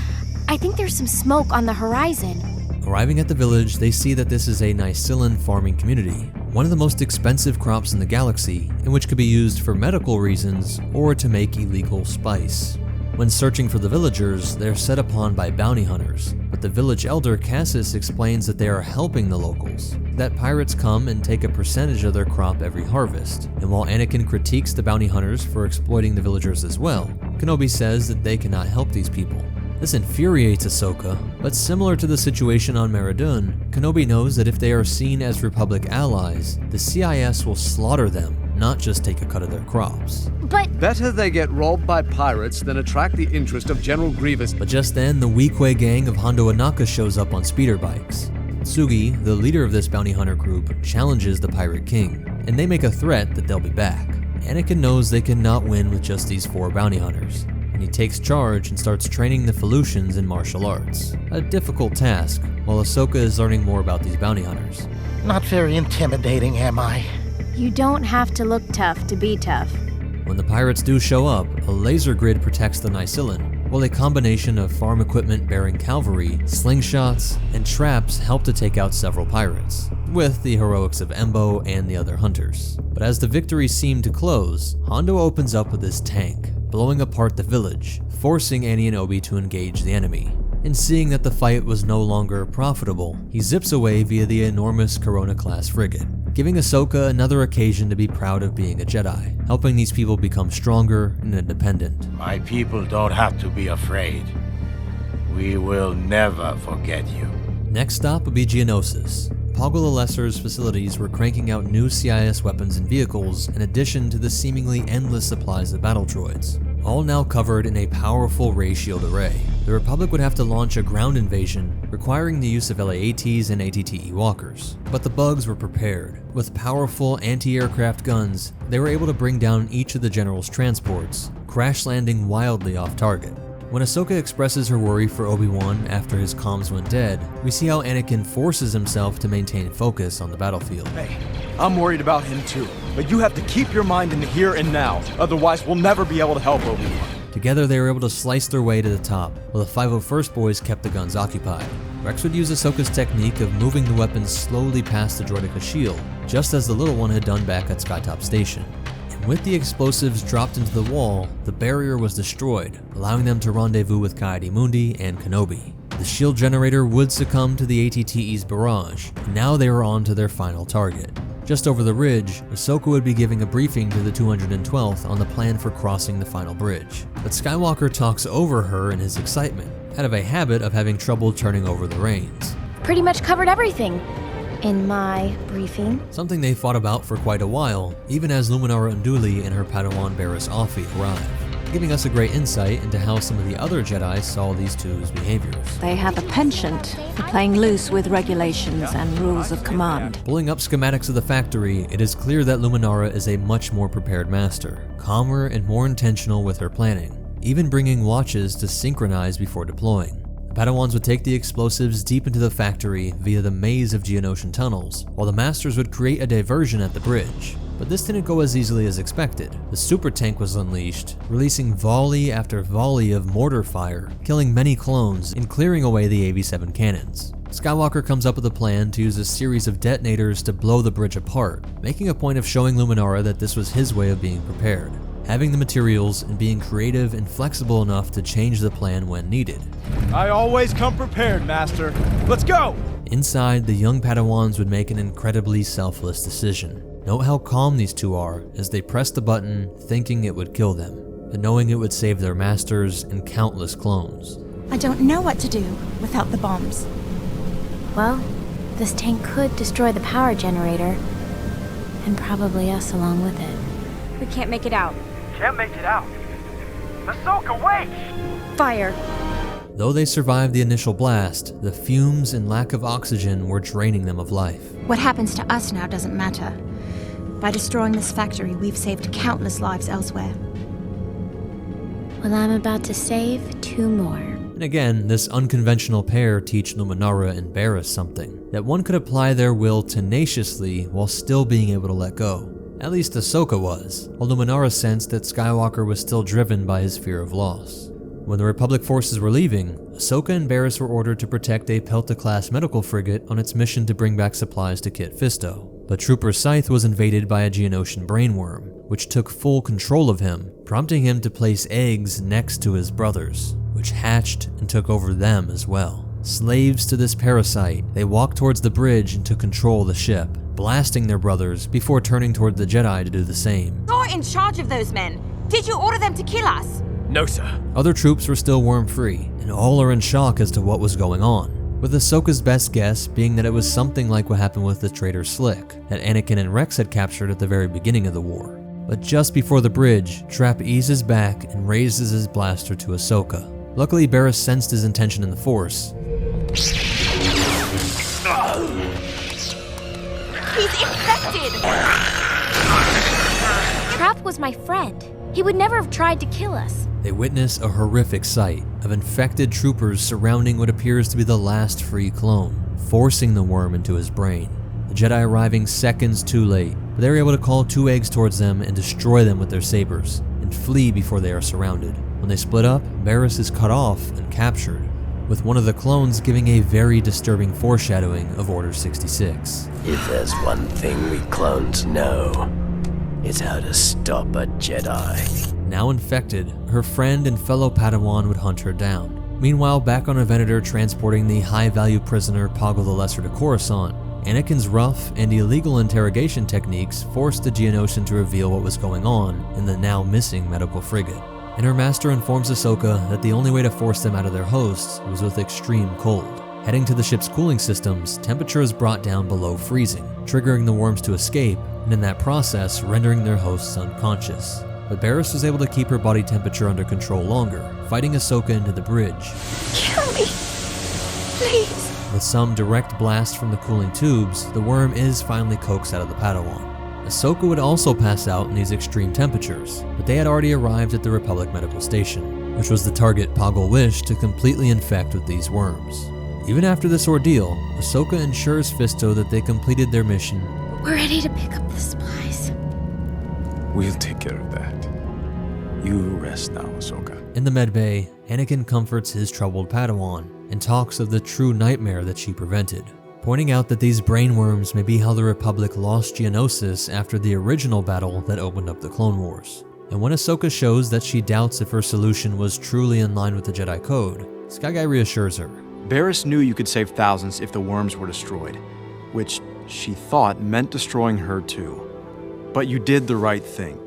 I think there's some smoke on the horizon. Arriving at the village, they see that this is a Nycillan farming community, one of the most expensive crops in the galaxy, and which could be used for medical reasons or to make illegal spice. When searching for the villagers, they are set upon by bounty hunters, but the village elder Cassis explains that they are helping the locals, that pirates come and take a percentage of their crop every harvest. And while Anakin critiques the bounty hunters for exploiting the villagers as well, Kenobi says that they cannot help these people. This infuriates Ahsoka, but similar to the situation on Mara Dune, Kenobi knows that if they are seen as Republic allies, the CIS will slaughter them, not just take a cut of their crops. But better they get robbed by pirates than attract the interest of General Grievous. But just then, the Weequay gang of Hondo Anaka shows up on speeder bikes. Tsugi, the leader of this bounty hunter group, challenges the Pirate King, and they make a threat that they'll be back. Anakin knows they cannot win with just these 4 bounty hunters, and he takes charge and starts training the Felucians in martial arts. A difficult task, while Ahsoka is learning more about these bounty hunters. Not very intimidating, am I? You don't have to look tough to be tough. When the pirates do show up, a laser grid protects the Nycillan, while a combination of farm equipment bearing cavalry, slingshots, and traps help to take out several pirates, with the heroics of Embo and the other hunters. But as the victory seemed to close, Hondo opens up with his tank, blowing apart the village, forcing Annie and Obi to engage the enemy. And seeing that the fight was no longer profitable, he zips away via the enormous Corona-class frigate, giving Ahsoka another occasion to be proud of being a Jedi, helping these people become stronger and independent. My people don't have to be afraid. We will never forget you. Next stop would be Geonosis. Poggle the Lesser's facilities were cranking out new CIS weapons and vehicles in addition to the seemingly endless supplies of battle droids, all now covered in a powerful ray shield array. The Republic would have to launch a ground invasion, requiring the use of LAATs and ATTE walkers. But the bugs were prepared. With powerful anti-aircraft guns, they were able to bring down each of the general's transports, crash landing wildly off target. When Ahsoka expresses her worry for Obi-Wan after his comms went dead, we see how Anakin forces himself to maintain focus on the battlefield. Hey, I'm worried about him too, but you have to keep your mind in the here and now, otherwise we'll never be able to help Obi-Wan. Together they were able to slice their way to the top, while the 501st boys kept the guns occupied. Rex would use Ahsoka's technique of moving the weapons slowly past the droideka shield, just as the little one had done back at Skytop Station. With the explosives dropped into the wall, the barrier was destroyed, allowing them to rendezvous with Ki-Adi-Mundi and Kenobi. The shield generator would succumb to the ATTE's barrage, and now they were on to their final target. Just over the ridge, Ahsoka would be giving a briefing to the 212th on the plan for crossing the final bridge. But Skywalker talks over her in his excitement, out of a habit of having trouble turning over the reins. Pretty much covered everything in my briefing. Something they fought about for quite a while, even as Luminara Unduli and her Padawan Barriss Offee arrive, giving us a great insight into how some of the other Jedi saw these two's behaviors. They have a penchant for playing loose with regulations and rules of command. Pulling up schematics of the factory, it is clear that Luminara is a much more prepared master, calmer and more intentional with her planning, even bringing watches to synchronize before deploying. Padawans would take the explosives deep into the factory via the maze of Geonosian tunnels, while the Masters would create a diversion at the bridge. But this didn't go as easily as expected. The super tank was unleashed, releasing volley after volley of mortar fire, killing many clones and clearing away the AV-7 cannons. Skywalker comes up with a plan to use a series of detonators to blow the bridge apart, making a point of showing Luminara that this was his way of being prepared, having the materials and being creative and flexible enough to change the plan when needed. I always come prepared, Master. Let's go! Inside, the young Padawans would make an incredibly selfless decision. Note how calm these two are as they press the button thinking it would kill them, but knowing it would save their masters and countless clones. I don't know what to do without the bombs. Well, this tank could destroy the power generator, and probably us along with it. We can't make it out. Can't make it out. Ahsoka, wait! Fire! Though they survived the initial blast, the fumes and lack of oxygen were draining them of life. What happens to us now doesn't matter. By destroying this factory, we've saved countless lives elsewhere. Well, I'm about to save 2 more. And again, this unconventional pair teach Luminara and Barriss something, that one could apply their will tenaciously while still being able to let go. At least Ahsoka was, while Luminara sensed that Skywalker was still driven by his fear of loss. When the Republic forces were leaving, Ahsoka and Barriss were ordered to protect a Pelta-class medical frigate on its mission to bring back supplies to Kit Fisto. But Trooper Scythe was invaded by a Geonosian brainworm, which took full control of him, prompting him to place eggs next to his brothers, which hatched and took over them as well. Slaves to this parasite, they walked towards the bridge and took control of the ship, blasting their brothers before turning toward the Jedi to do the same. You're in charge of those men. Did you order them to kill us? No, sir. Other troops were still worm-free, and all are in shock as to what was going on, with Ahsoka's best guess being that it was something like what happened with the traitor Slick, that Anakin and Rex had captured at the very beginning of the war. But just before the bridge, Trap eases back and raises his blaster to Ahsoka. Luckily, Barriss sensed his intention in the Force. He's infected! Trap was my friend. He would never have tried to kill us. They witness a horrific sight of infected troopers surrounding what appears to be the last free clone, forcing the worm into his brain. The Jedi arriving seconds too late, but they're able to call 2 eggs towards them and destroy them with their sabers, and flee before they are surrounded. When they split up, Barriss is cut off and captured, with one of the clones giving a very disturbing foreshadowing of Order 66. If there's one thing we clones know, it's how to stop a Jedi. Now infected, her friend and fellow Padawan would hunt her down. Meanwhile, back on a Venator transporting the high-value prisoner Poggle the Lesser to Coruscant, Anakin's rough and illegal interrogation techniques forced the Geonosian to reveal what was going on in the now missing medical frigate. And her master informs Ahsoka that the only way to force them out of their hosts was with extreme cold. Heading to the ship's cooling systems, temperature is brought down below freezing, triggering the worms to escape, and in that process rendering their hosts unconscious. But Barriss was able to keep her body temperature under control longer, fighting Ahsoka into the bridge. Kill me, please. With some direct blast from the cooling tubes, the worm is finally coaxed out of the Padawan. Ahsoka would also pass out in these extreme temperatures, but they had already arrived at the Republic Medical Station, which was the target Poggle wished to completely infect with these worms. Even after this ordeal, Ahsoka ensures Fisto that they completed their mission. We're ready to pick up the supplies. We'll take care of that. You rest now, Ahsoka. In the medbay, Anakin comforts his troubled Padawan and talks of the true nightmare that she prevented, pointing out that these brainworms may be how the Republic lost Geonosis after the original battle that opened up the Clone Wars. And when Ahsoka shows that she doubts if her solution was truly in line with the Jedi Code, Skyguy reassures her. Barriss knew you could save thousands if the worms were destroyed, which she thought meant destroying her too. But you did the right thing.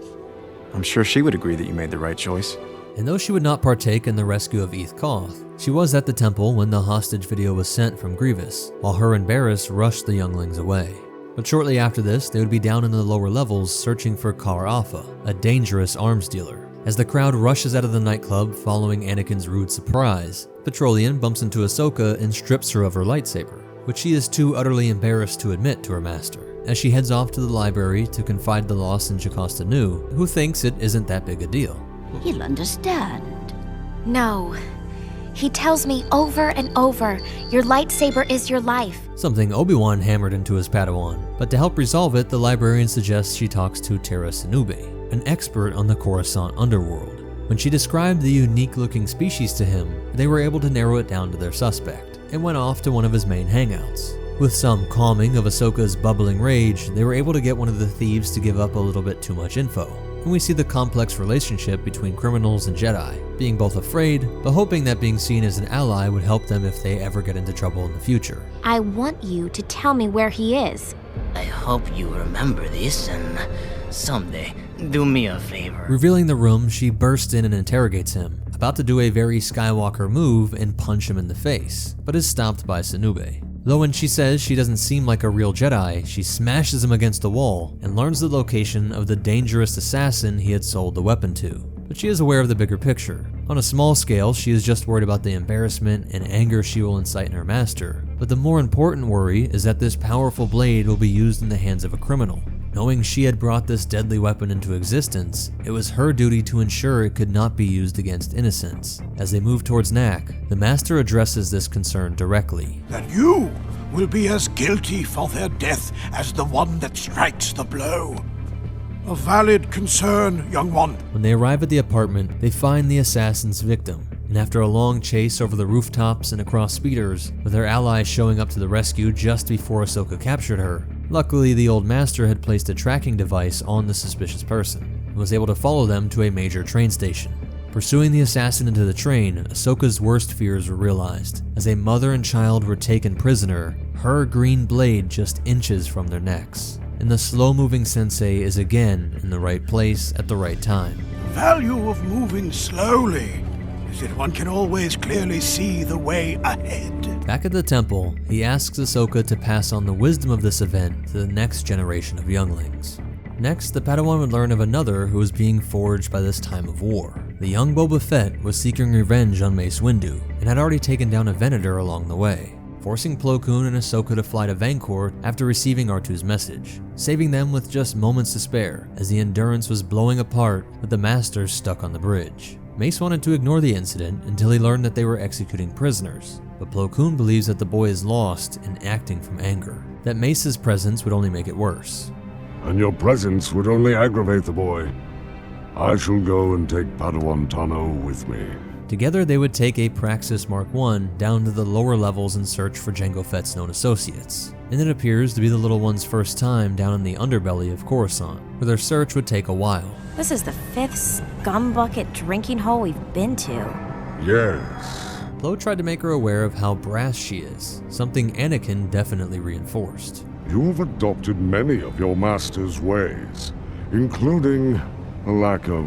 I'm sure she would agree that you made the right choice. And though she would not partake in the rescue of Eth Koth, she was at the temple when the hostage video was sent from Grievous, while her and Barriss rushed the younglings away. But shortly after this, they would be down in the lower levels searching for Kar Alpha, a dangerous arms dealer. As the crowd rushes out of the nightclub following Anakin's rude surprise, Petrolian bumps into Ahsoka and strips her of her lightsaber, which she is too utterly embarrassed to admit to her master, as she heads off to the library to confide the loss in Jocasta Nu, who thinks it isn't that big a deal. He'll understand. No. He tells me over and over, your lightsaber is your life. Something Obi-Wan hammered into his Padawan, but to help resolve it, the librarian suggests she talks to Tera Sinube, an expert on the Coruscant underworld. When she described the unique-looking species to him, they were able to narrow it down to their suspect, and went off to one of his main hangouts. With some calming of Ahsoka's bubbling rage, they were able to get one of the thieves to give up a little bit too much info. And we see the complex relationship between criminals and Jedi, being both afraid, but hoping that being seen as an ally would help them if they ever get into trouble in the future. I want you to tell me where he is. I hope you remember this and someday do me a favor. Revealing the room, she bursts in and interrogates him, about to do a very Skywalker move and punch him in the face, but is stopped by Sinube. Though when she says she doesn't seem like a real Jedi, she smashes him against the wall and learns the location of the dangerous assassin he had sold the weapon to. But she is aware of the bigger picture. On a small scale, she is just worried about the embarrassment and anger she will incite in her master. But the more important worry is that this powerful blade will be used in the hands of a criminal. Knowing she had brought this deadly weapon into existence, it was her duty to ensure it could not be used against innocents. As they move towards Nak, the Master addresses this concern directly. That you will be as guilty for their death as the one that strikes the blow. A valid concern, young one. When they arrive at the apartment, they find the assassin's victim. And after a long chase over the rooftops and across speeders, with her allies showing up to the rescue just before Ahsoka captured her, Luckily, the old master had placed a tracking device on the suspicious person and was able to follow them to a major train station. Pursuing the assassin into the train, Ahsoka's worst fears were realized. As a mother and child were taken prisoner, her green blade just inches from their necks. And the slow-moving sensei is again in the right place at the right time. The value of moving slowly is that one can always clearly see the way ahead. Back at the temple, he asks Ahsoka to pass on the wisdom of this event to the next generation of younglings. Next, the Padawan would learn of another who was being forged by this time of war. The young Boba Fett was seeking revenge on Mace Windu, and had already taken down a Venator along the way, forcing Plo Koon and Ahsoka to fly to Vancourt after receiving R2's message, saving them with just moments to spare as the Endurance was blowing apart with the Masters stuck on the bridge. Mace wanted to ignore the incident until he learned that they were executing prisoners, but Plo Koon believes that the boy is lost and acting from anger, that Mace's presence would only make it worse. And your presence would only aggravate the boy. I shall go and take Padawan Tano with me. Together they would take a Praxis Mark I down to the lower levels in search for Jango Fett's known associates, and it appears to be the little one's first time down in the underbelly of Coruscant, where their search would take a while. This is the 5th scumbucket drinking hole we've been to. Yes. Plo tried to make her aware of how brass she is, something Anakin definitely reinforced. You have adopted many of your master's ways, including a lack of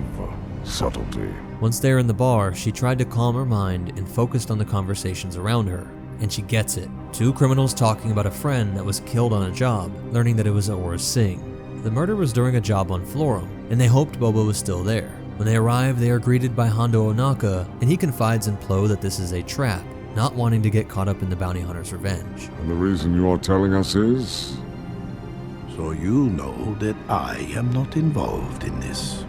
subtlety. Once there in the bar, she tried to calm her mind and focused on the conversations around her. And she gets it. 2 criminals talking about a friend that was killed on a job, learning that it was Aurra Sing. The murder was during a job on Florum, and they hoped Boba was still there. When they arrive, they are greeted by Hondo Ohnaka, and he confides in Plo that this is a trap, not wanting to get caught up in the bounty hunter's revenge. And the reason you are telling us is? So you know that I am not involved in this.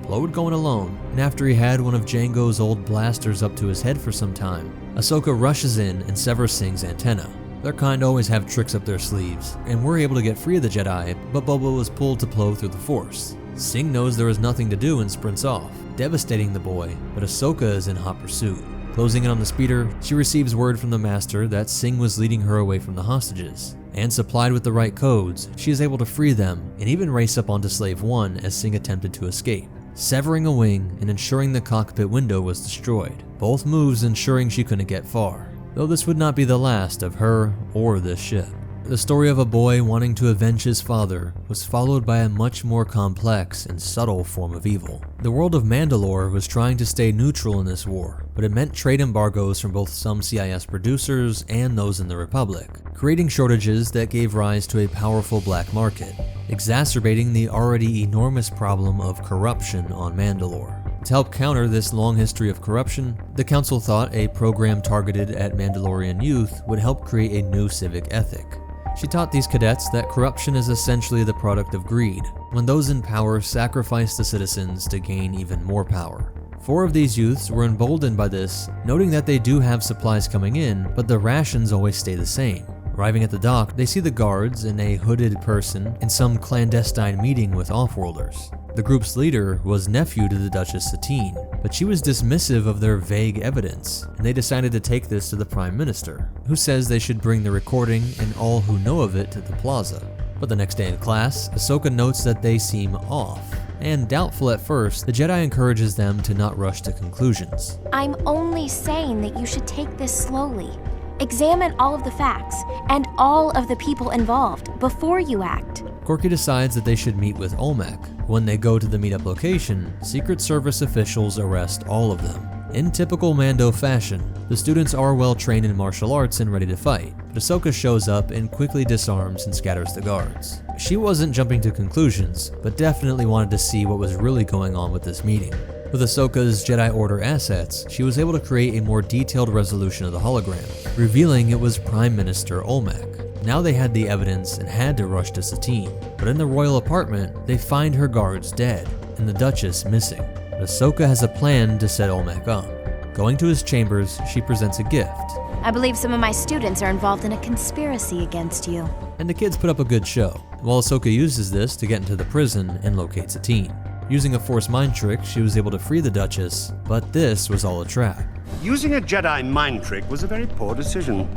Plo would go in alone, and after he had one of Jango's old blasters up to his head for some time, Ahsoka rushes in and severs Sing's antenna. Their kind always have tricks up their sleeves, and were able to get free of the Jedi, but Boba was pulled to Plo through the Force. Sing knows there is nothing to do and sprints off, devastating the boy, but Ahsoka is in hot pursuit. Closing in on the speeder, she receives word from the Master that Sing was leading her away from the hostages. And supplied with the right codes, she is able to free them and even race up onto Slave 1 as Sing attempted to escape, severing a wing and ensuring the cockpit window was destroyed. Both moves ensuring she couldn't get far, though this would not be the last of her or this ship. The story of a boy wanting to avenge his father was followed by a much more complex and subtle form of evil. The world of Mandalore was trying to stay neutral in this war, but it meant trade embargoes from both some CIS producers and those in the Republic, creating shortages that gave rise to a powerful black market, exacerbating the already enormous problem of corruption on Mandalore. To help counter this long history of corruption, the Council thought a program targeted at Mandalorian youth would help create a new civic ethic. She taught these cadets that corruption is essentially the product of greed, when those in power sacrifice the citizens to gain even more power. 4 of these youths were emboldened by this, noting that they do have supplies coming in, but the rations always stay the same. Arriving at the dock, they see the guards and a hooded person in some clandestine meeting with offworlders. The group's leader was nephew to the Duchess Satine, but she was dismissive of their vague evidence, and they decided to take this to the Prime Minister, who says they should bring the recording and all who know of it to the plaza. But the next day in class, Ahsoka notes that they seem off, and doubtful at first, the Jedi encourages them to not rush to conclusions. I'm only saying that you should take this slowly. Examine all of the facts and all of the people involved before you act. Corky decides that they should meet with Olmec. When they go to the meetup location, Secret Service officials arrest all of them. In typical Mando fashion, the students are well trained in martial arts and ready to fight, but Ahsoka shows up and quickly disarms and scatters the guards. She wasn't jumping to conclusions, but definitely wanted to see what was really going on with this meeting. With Ahsoka's Jedi Order assets, she was able to create a more detailed resolution of the hologram, revealing it was Prime Minister Olmec. Now they had the evidence and had to rush to Satine, but in the royal apartment, they find her guards dead and the Duchess missing. But Ahsoka has a plan to set Olmec up. Going to his chambers, she presents a gift. I believe some of my students are involved in a conspiracy against you. And the kids put up a good show, while Ahsoka uses this to get into the prison and locate Satine. Using a Force mind trick, she was able to free the Duchess, but this was all a trap. Using a Jedi mind trick was a very poor decision.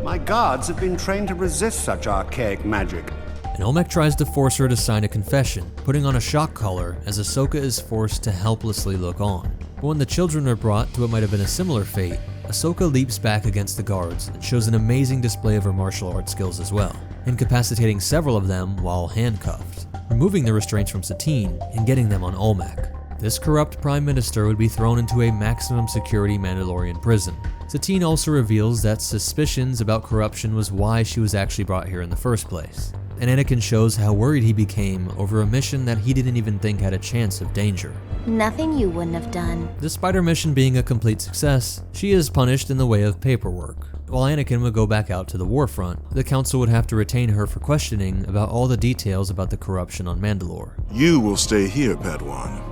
My guards have been trained to resist such archaic magic. And Olmec tries to force her to sign a confession, putting on a shock collar as Ahsoka is forced to helplessly look on. But when the children are brought to what might have been a similar fate, Ahsoka leaps back against the guards and shows an amazing display of her martial arts skills as well, incapacitating several of them while handcuffed, removing the restraints from Satine and getting them on Olmec. This corrupt Prime Minister would be thrown into a maximum security Mandalorian prison. Satine also reveals that suspicions about corruption was why she was actually brought here in the first place. And Anakin shows how worried he became over a mission that he didn't even think had a chance of danger. Nothing you wouldn't have done. Despite her mission being a complete success, she is punished in the way of paperwork. While Anakin would go back out to the war front, the Council would have to retain her for questioning about all the details about the corruption on Mandalore. You will stay here, Padawan.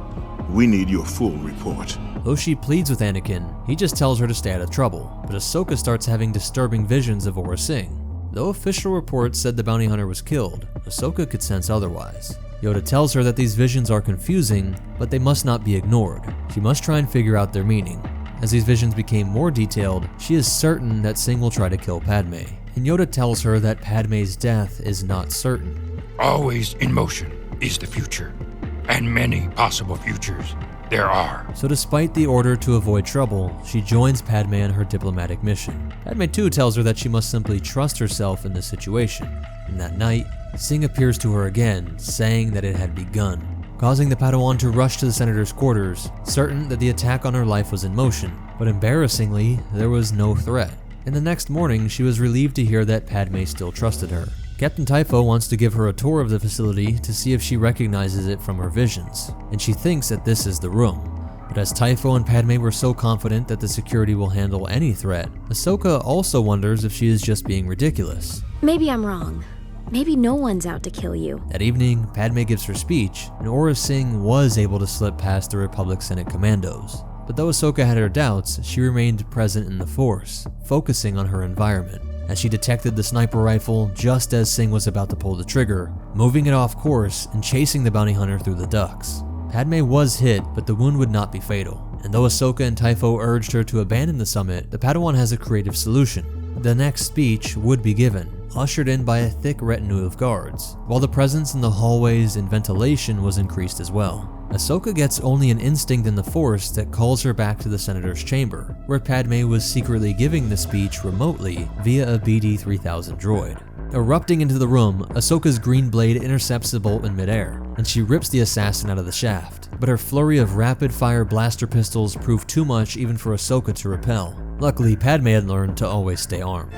We need your full report. Though she pleads with Anakin, he just tells her to stay out of trouble, but Ahsoka starts having disturbing visions of Aurra Sing. Though official reports said the bounty hunter was killed, Ahsoka could sense otherwise. Yoda tells her that these visions are confusing, but they must not be ignored. She must try and figure out their meaning. As these visions became more detailed, she is certain that Sing will try to kill Padme, and Yoda tells her that Padme's death is not certain. Always in motion is the future, and many possible futures there are. So despite the order to avoid trouble, she joins Padme in her diplomatic mission. Padme too tells her that she must simply trust herself in this situation. And that night, Sing appears to her again, saying that it had begun, causing the Padawan to rush to the Senator's quarters, certain that the attack on her life was in motion. But embarrassingly, there was no threat. And the next morning, she was relieved to hear that Padme still trusted her. Captain Typho wants to give her a tour of the facility to see if she recognizes it from her visions, and she thinks that this is the room. But as Typho and Padme were so confident that the security will handle any threat, Ahsoka also wonders if she is just being ridiculous. Maybe I'm wrong. Maybe no one's out to kill you. That evening, Padme gives her speech, and Aurra Sing was able to slip past the Republic Senate commandos. But though Ahsoka had her doubts, she remained present in the Force, focusing on her environment. As she detected the sniper rifle just as Sing was about to pull the trigger, moving it off course and chasing the bounty hunter through the ducts. Padme was hit, but the wound would not be fatal. And though Ahsoka and Typho urged her to abandon the summit, the Padawan has a creative solution. The next speech would be given, ushered in by a thick retinue of guards, while the presence in the hallways and ventilation was increased as well. Ahsoka gets only an instinct in the Force that calls her back to the Senator's chamber, where Padme was secretly giving the speech remotely via a BD-3000 droid. Erupting into the room, Ahsoka's green blade intercepts the bolt in midair, and she rips the assassin out of the shaft, but her flurry of rapid-fire blaster pistols proved too much even for Ahsoka to repel. Luckily, Padme had learned to always stay armed.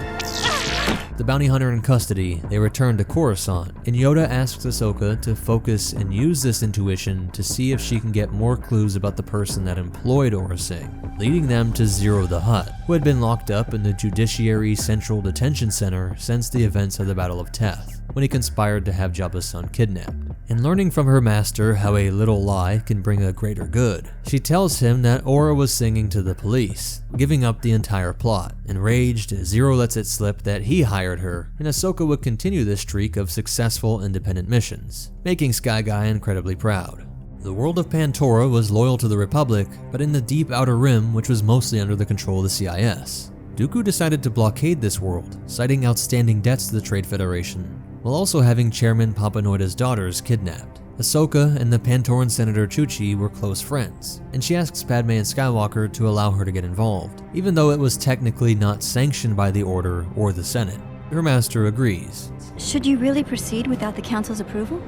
The bounty hunter in custody, they return to Coruscant, and Yoda asks Ahsoka to focus and use this intuition to see if she can get more clues about the person that employed Aurra Sing, leading them to Zero the Hutt, who had been locked up in the Judiciary Central Detention Center since the events of the Battle of Teth, when he conspired to have Jabba's son kidnapped. And learning from her master how a little lie can bring a greater good, she tells him that Aurra was singing to the police, giving up the entire plot. Enraged, Zero lets it slip that he hired her, and Ahsoka would continue this streak of successful independent missions, making Sky Guy incredibly proud. The world of Pantora was loyal to the Republic, but in the deep Outer Rim, which was mostly under the control of the CIS. Dooku decided to blockade this world, citing outstanding debts to the Trade Federation, while also having Chairman Papanoida's daughters kidnapped. Ahsoka and the Pantoran Senator Chuchi were close friends, and she asks Padme and Skywalker to allow her to get involved, even though it was technically not sanctioned by the Order or the Senate. Her master agrees. Should you really proceed without the Council's approval?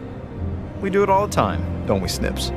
We do it all the time, don't we, Snips?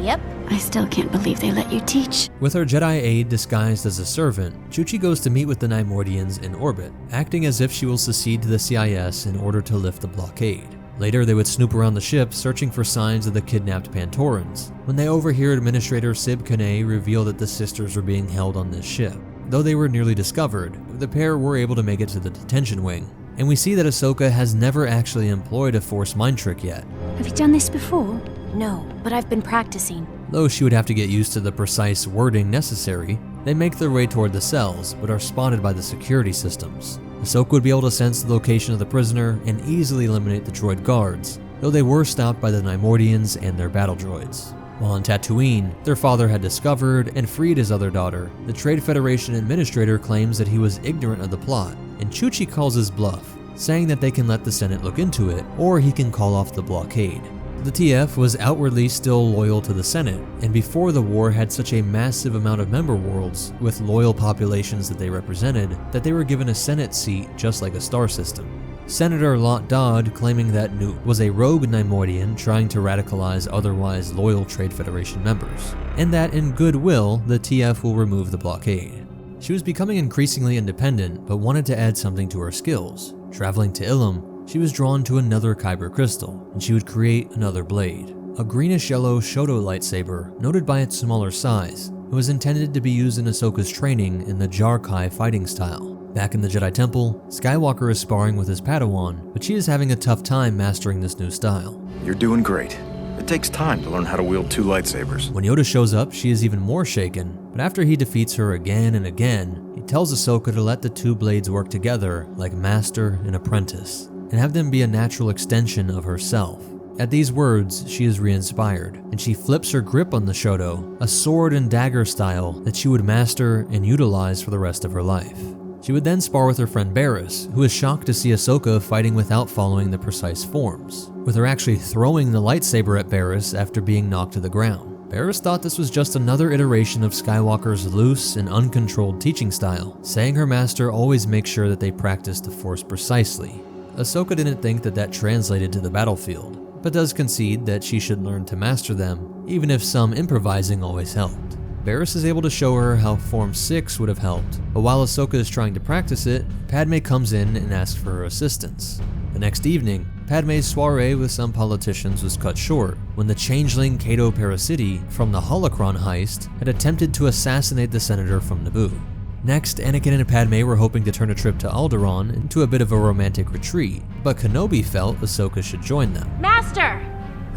Yep. I still can't believe they let you teach. With her Jedi aide disguised as a servant, Chuchi goes to meet with the Neimoidians in orbit, acting as if she will secede to the CIS in order to lift the blockade. Later, they would snoop around the ship searching for signs of the kidnapped Pantorans, when they overhear Administrator Sib Kane reveal that the sisters were being held on this ship. Though they were nearly discovered, the pair were able to make it to the detention wing, and we see that Ahsoka has never actually employed a Force mind trick yet. Have you done this before? No, but I've been practicing. Though she would have to get used to the precise wording necessary, they make their way toward the cells, but are spotted by the security systems. Ahsoka would be able to sense the location of the prisoner and easily eliminate the droid guards, though they were stopped by the Neimoidians and their battle droids. While on Tatooine, their father had discovered and freed his other daughter. The Trade Federation administrator claims that he was ignorant of the plot, and Chuchi calls his bluff, saying that they can let the Senate look into it, or he can call off the blockade. The TF was outwardly still loyal to the Senate, and before the war had such a massive amount of member worlds with loyal populations that they represented that they were given a Senate seat just like a star system. Senator Lot Dodd claiming that Newt was a rogue Neimoidian trying to radicalize otherwise loyal Trade Federation members, and that in goodwill the TF will remove the blockade. She was becoming increasingly independent but wanted to add something to her skills. Traveling to Ilum, she was drawn to another Kyber crystal, and she would create another blade. A greenish-yellow Shoto lightsaber, noted by its smaller size, it was intended to be used in Ahsoka's training in the Jar-Kai fighting style. Back in the Jedi Temple, Skywalker is sparring with his Padawan, but she is having a tough time mastering this new style. You're doing great. It takes time to learn how to wield 2 lightsabers. When Yoda shows up, she is even more shaken, but after he defeats her again and again, he tells Ahsoka to let the 2 blades work together like master and apprentice, and have them be a natural extension of herself. At these words, she is re-inspired, and she flips her grip on the Shoto, a sword and dagger style that she would master and utilize for the rest of her life. She would then spar with her friend Barriss, who is shocked to see Ahsoka fighting without following the precise forms, with her actually throwing the lightsaber at Barriss after being knocked to the ground. Barriss thought this was just another iteration of Skywalker's loose and uncontrolled teaching style, saying her master always makes sure that they practice the Force precisely. Ahsoka didn't think that that translated to the battlefield, but does concede that she should learn to master them, even if some improvising always helped. Barriss is able to show her how Form 6 would have helped, but while Ahsoka is trying to practice it, Padme comes in and asks for her assistance. The next evening, Padme's soiree with some politicians was cut short when the changeling Cato Parasiti from the Holocron heist had attempted to assassinate the senator from Naboo. Next, Anakin and Padme were hoping to turn a trip to Alderaan into a bit of a romantic retreat, but Kenobi felt Ahsoka should join them. Master!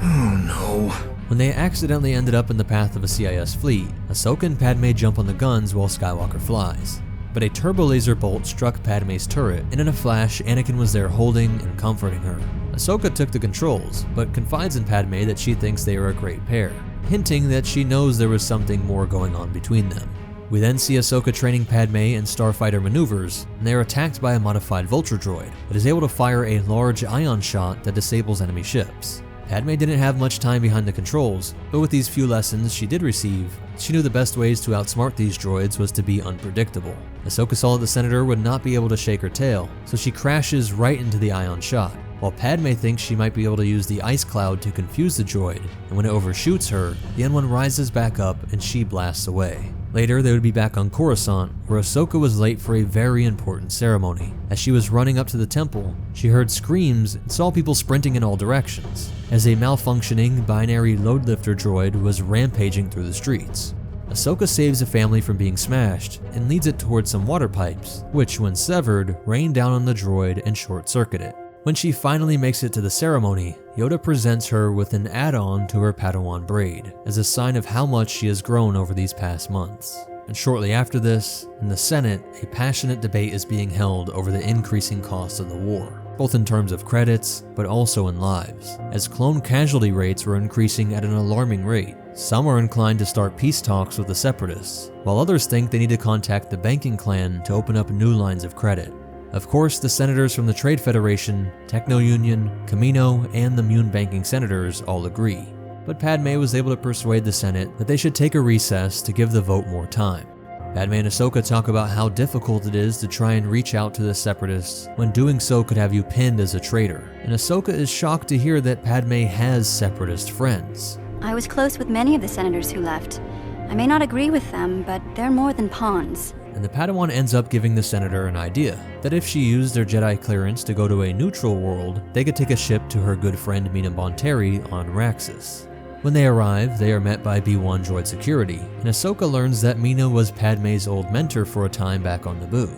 Oh no. When they accidentally ended up in the path of a CIS fleet, Ahsoka and Padme jump on the guns while Skywalker flies. But a turbo laser bolt struck Padme's turret, and in a flash, Anakin was there holding and comforting her. Ahsoka took the controls, but confides in Padme that she thinks they are a great pair, hinting that she knows there was something more going on between them. We then see Ahsoka training Padme in starfighter maneuvers, and they are attacked by a modified Vulture droid that is able to fire a large ion shot that disables enemy ships. Padme didn't have much time behind the controls, but with these few lessons she did receive, she knew the best ways to outsmart these droids was to be unpredictable. Ahsoka saw that the senator would not be able to shake her tail, so she crashes right into the ion shot, while Padme thinks she might be able to use the ice cloud to confuse the droid, and when it overshoots her, the N1 rises back up and she blasts away. Later, they would be back on Coruscant, where Ahsoka was late for a very important ceremony. As she was running up to the temple, she heard screams and saw people sprinting in all directions, as a malfunctioning binary loadlifter droid was rampaging through the streets. Ahsoka saves a family from being smashed and leads it towards some water pipes, which, when severed, rain down on the droid and short-circuit it. When she finally makes it to the ceremony, Yoda presents her with an add-on to her Padawan braid, as a sign of how much she has grown over these past months. And shortly after this, in the Senate, a passionate debate is being held over the increasing cost of the war, both in terms of credits, but also in lives, as clone casualty rates were increasing at an alarming rate. Some are inclined to start peace talks with the Separatists, while others think they need to contact the banking clan to open up new lines of credit. Of course, the senators from the Trade Federation, Techno Union, Camino, and the Mune banking senators all agree. But Padme was able to persuade the Senate that they should take a recess to give the vote more time. Padme and Ahsoka talk about how difficult it is to try and reach out to the Separatists when doing so could have you pinned as a traitor, and Ahsoka is shocked to hear that Padme has Separatist friends. I was close with many of the senators who left. I may not agree with them, but they're more than pawns. And the Padawan ends up giving the senator an idea, that if she used their Jedi clearance to go to a neutral world, they could take a ship to her good friend Mina Bonteri on Raxus. When they arrive, they are met by B1 droid security, and Ahsoka learns that Mina was Padme's old mentor for a time back on Naboo.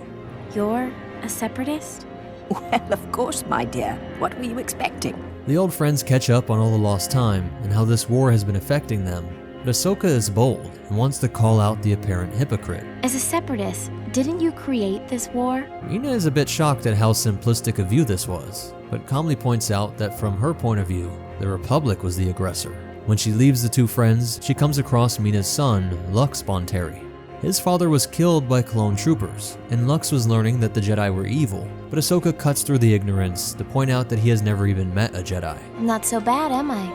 You're a separatist? Well, of course, my dear. What were you expecting? The old friends catch up on all the lost time and how this war has been affecting them, but Ahsoka is bold and wants to call out the apparent hypocrite. As a separatist, didn't you create this war? Mina is a bit shocked at how simplistic a view this was, but calmly points out that from her point of view, the Republic was the aggressor. When she leaves the two friends, she comes across Mina's son, Lux Bonteri. His father was killed by clone troopers, and Lux was learning that the Jedi were evil, but Ahsoka cuts through the ignorance to point out that he has never even met a Jedi. Not so bad, am I?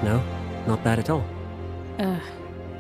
No, not bad at all.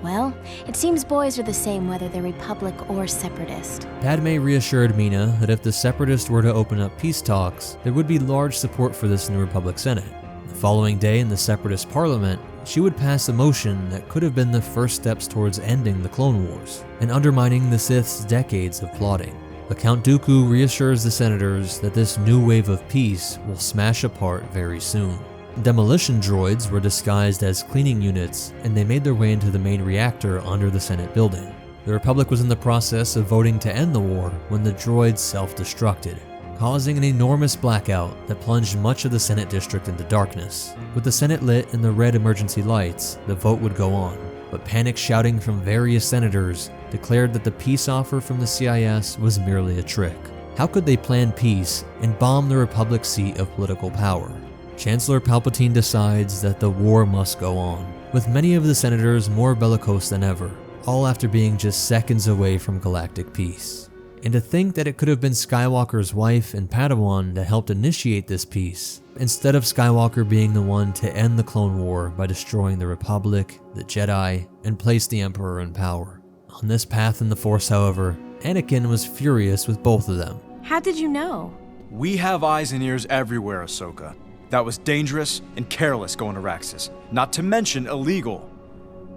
Well, it seems boys are the same whether they're Republic or Separatist. Padme reassured Mina that if the Separatists were to open up peace talks, there would be large support for this in the Republic Senate. The following day in the Separatist Parliament, she would pass a motion that could have been the first steps towards ending the Clone Wars and undermining the Sith's decades of plotting. But Count Dooku reassures the senators that this new wave of peace will smash apart very soon. Demolition droids were disguised as cleaning units, and they made their way into the main reactor under the Senate building. The Republic was in the process of voting to end the war when the droids self-destructed, causing an enormous blackout that plunged much of the Senate district into darkness. With the Senate lit and the red emergency lights, the vote would go on, but panic shouting from various senators declared that the peace offer from the CIS was merely a trick. How could they plan peace and bomb the Republic's seat of political power? Chancellor Palpatine decides that the war must go on, with many of the senators more bellicose than ever, all after being just seconds away from galactic peace. And to think that it could have been Skywalker's wife and Padawan that helped initiate this peace, instead of Skywalker being the one to end the Clone War by destroying the Republic, the Jedi, and place the Emperor in power. On this path in the Force, however, Anakin was furious with both of them. How did you know? We have eyes and ears everywhere, Ahsoka. That was dangerous and careless going to Raxus, not to mention illegal.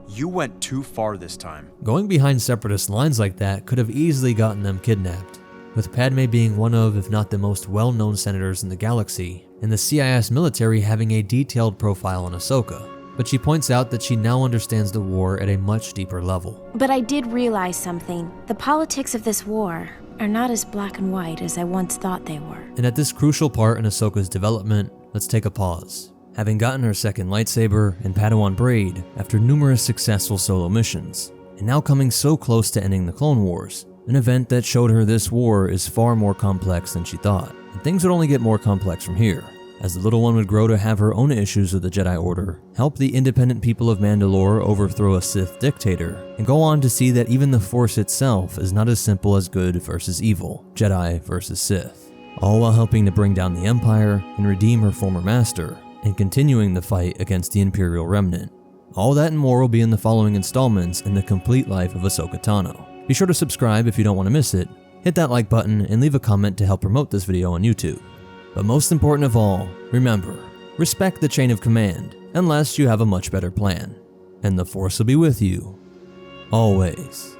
You went too far this time. Going behind Separatist lines like that could have easily gotten them kidnapped, with Padme being one of, if not the most well-known senators in the galaxy, and the CIS military having a detailed profile on Ahsoka. But she points out that she now understands the war at a much deeper level. But I did realize something. The politics of this war are not as black and white as I once thought they were. And at this crucial part in Ahsoka's development, let's take a pause. Having gotten her second lightsaber and Padawan braid after numerous successful solo missions, and now coming so close to ending the Clone Wars, an event that showed her this war is far more complex than she thought, and things would only get more complex from here, as the little one would grow to have her own issues with the Jedi Order, help the independent people of Mandalore overthrow a Sith dictator, and go on to see that even the Force itself is not as simple as good versus evil, Jedi versus Sith, all while helping to bring down the Empire and redeem her former master, and continuing the fight against the Imperial Remnant. All that and more will be in the following installments in the complete life of Ahsoka Tano. Be sure to subscribe if you don't want to miss it, hit that like button, and leave a comment to help promote this video on YouTube. But most important of all, remember, respect the chain of command, unless you have a much better plan. And the Force will be with you, always.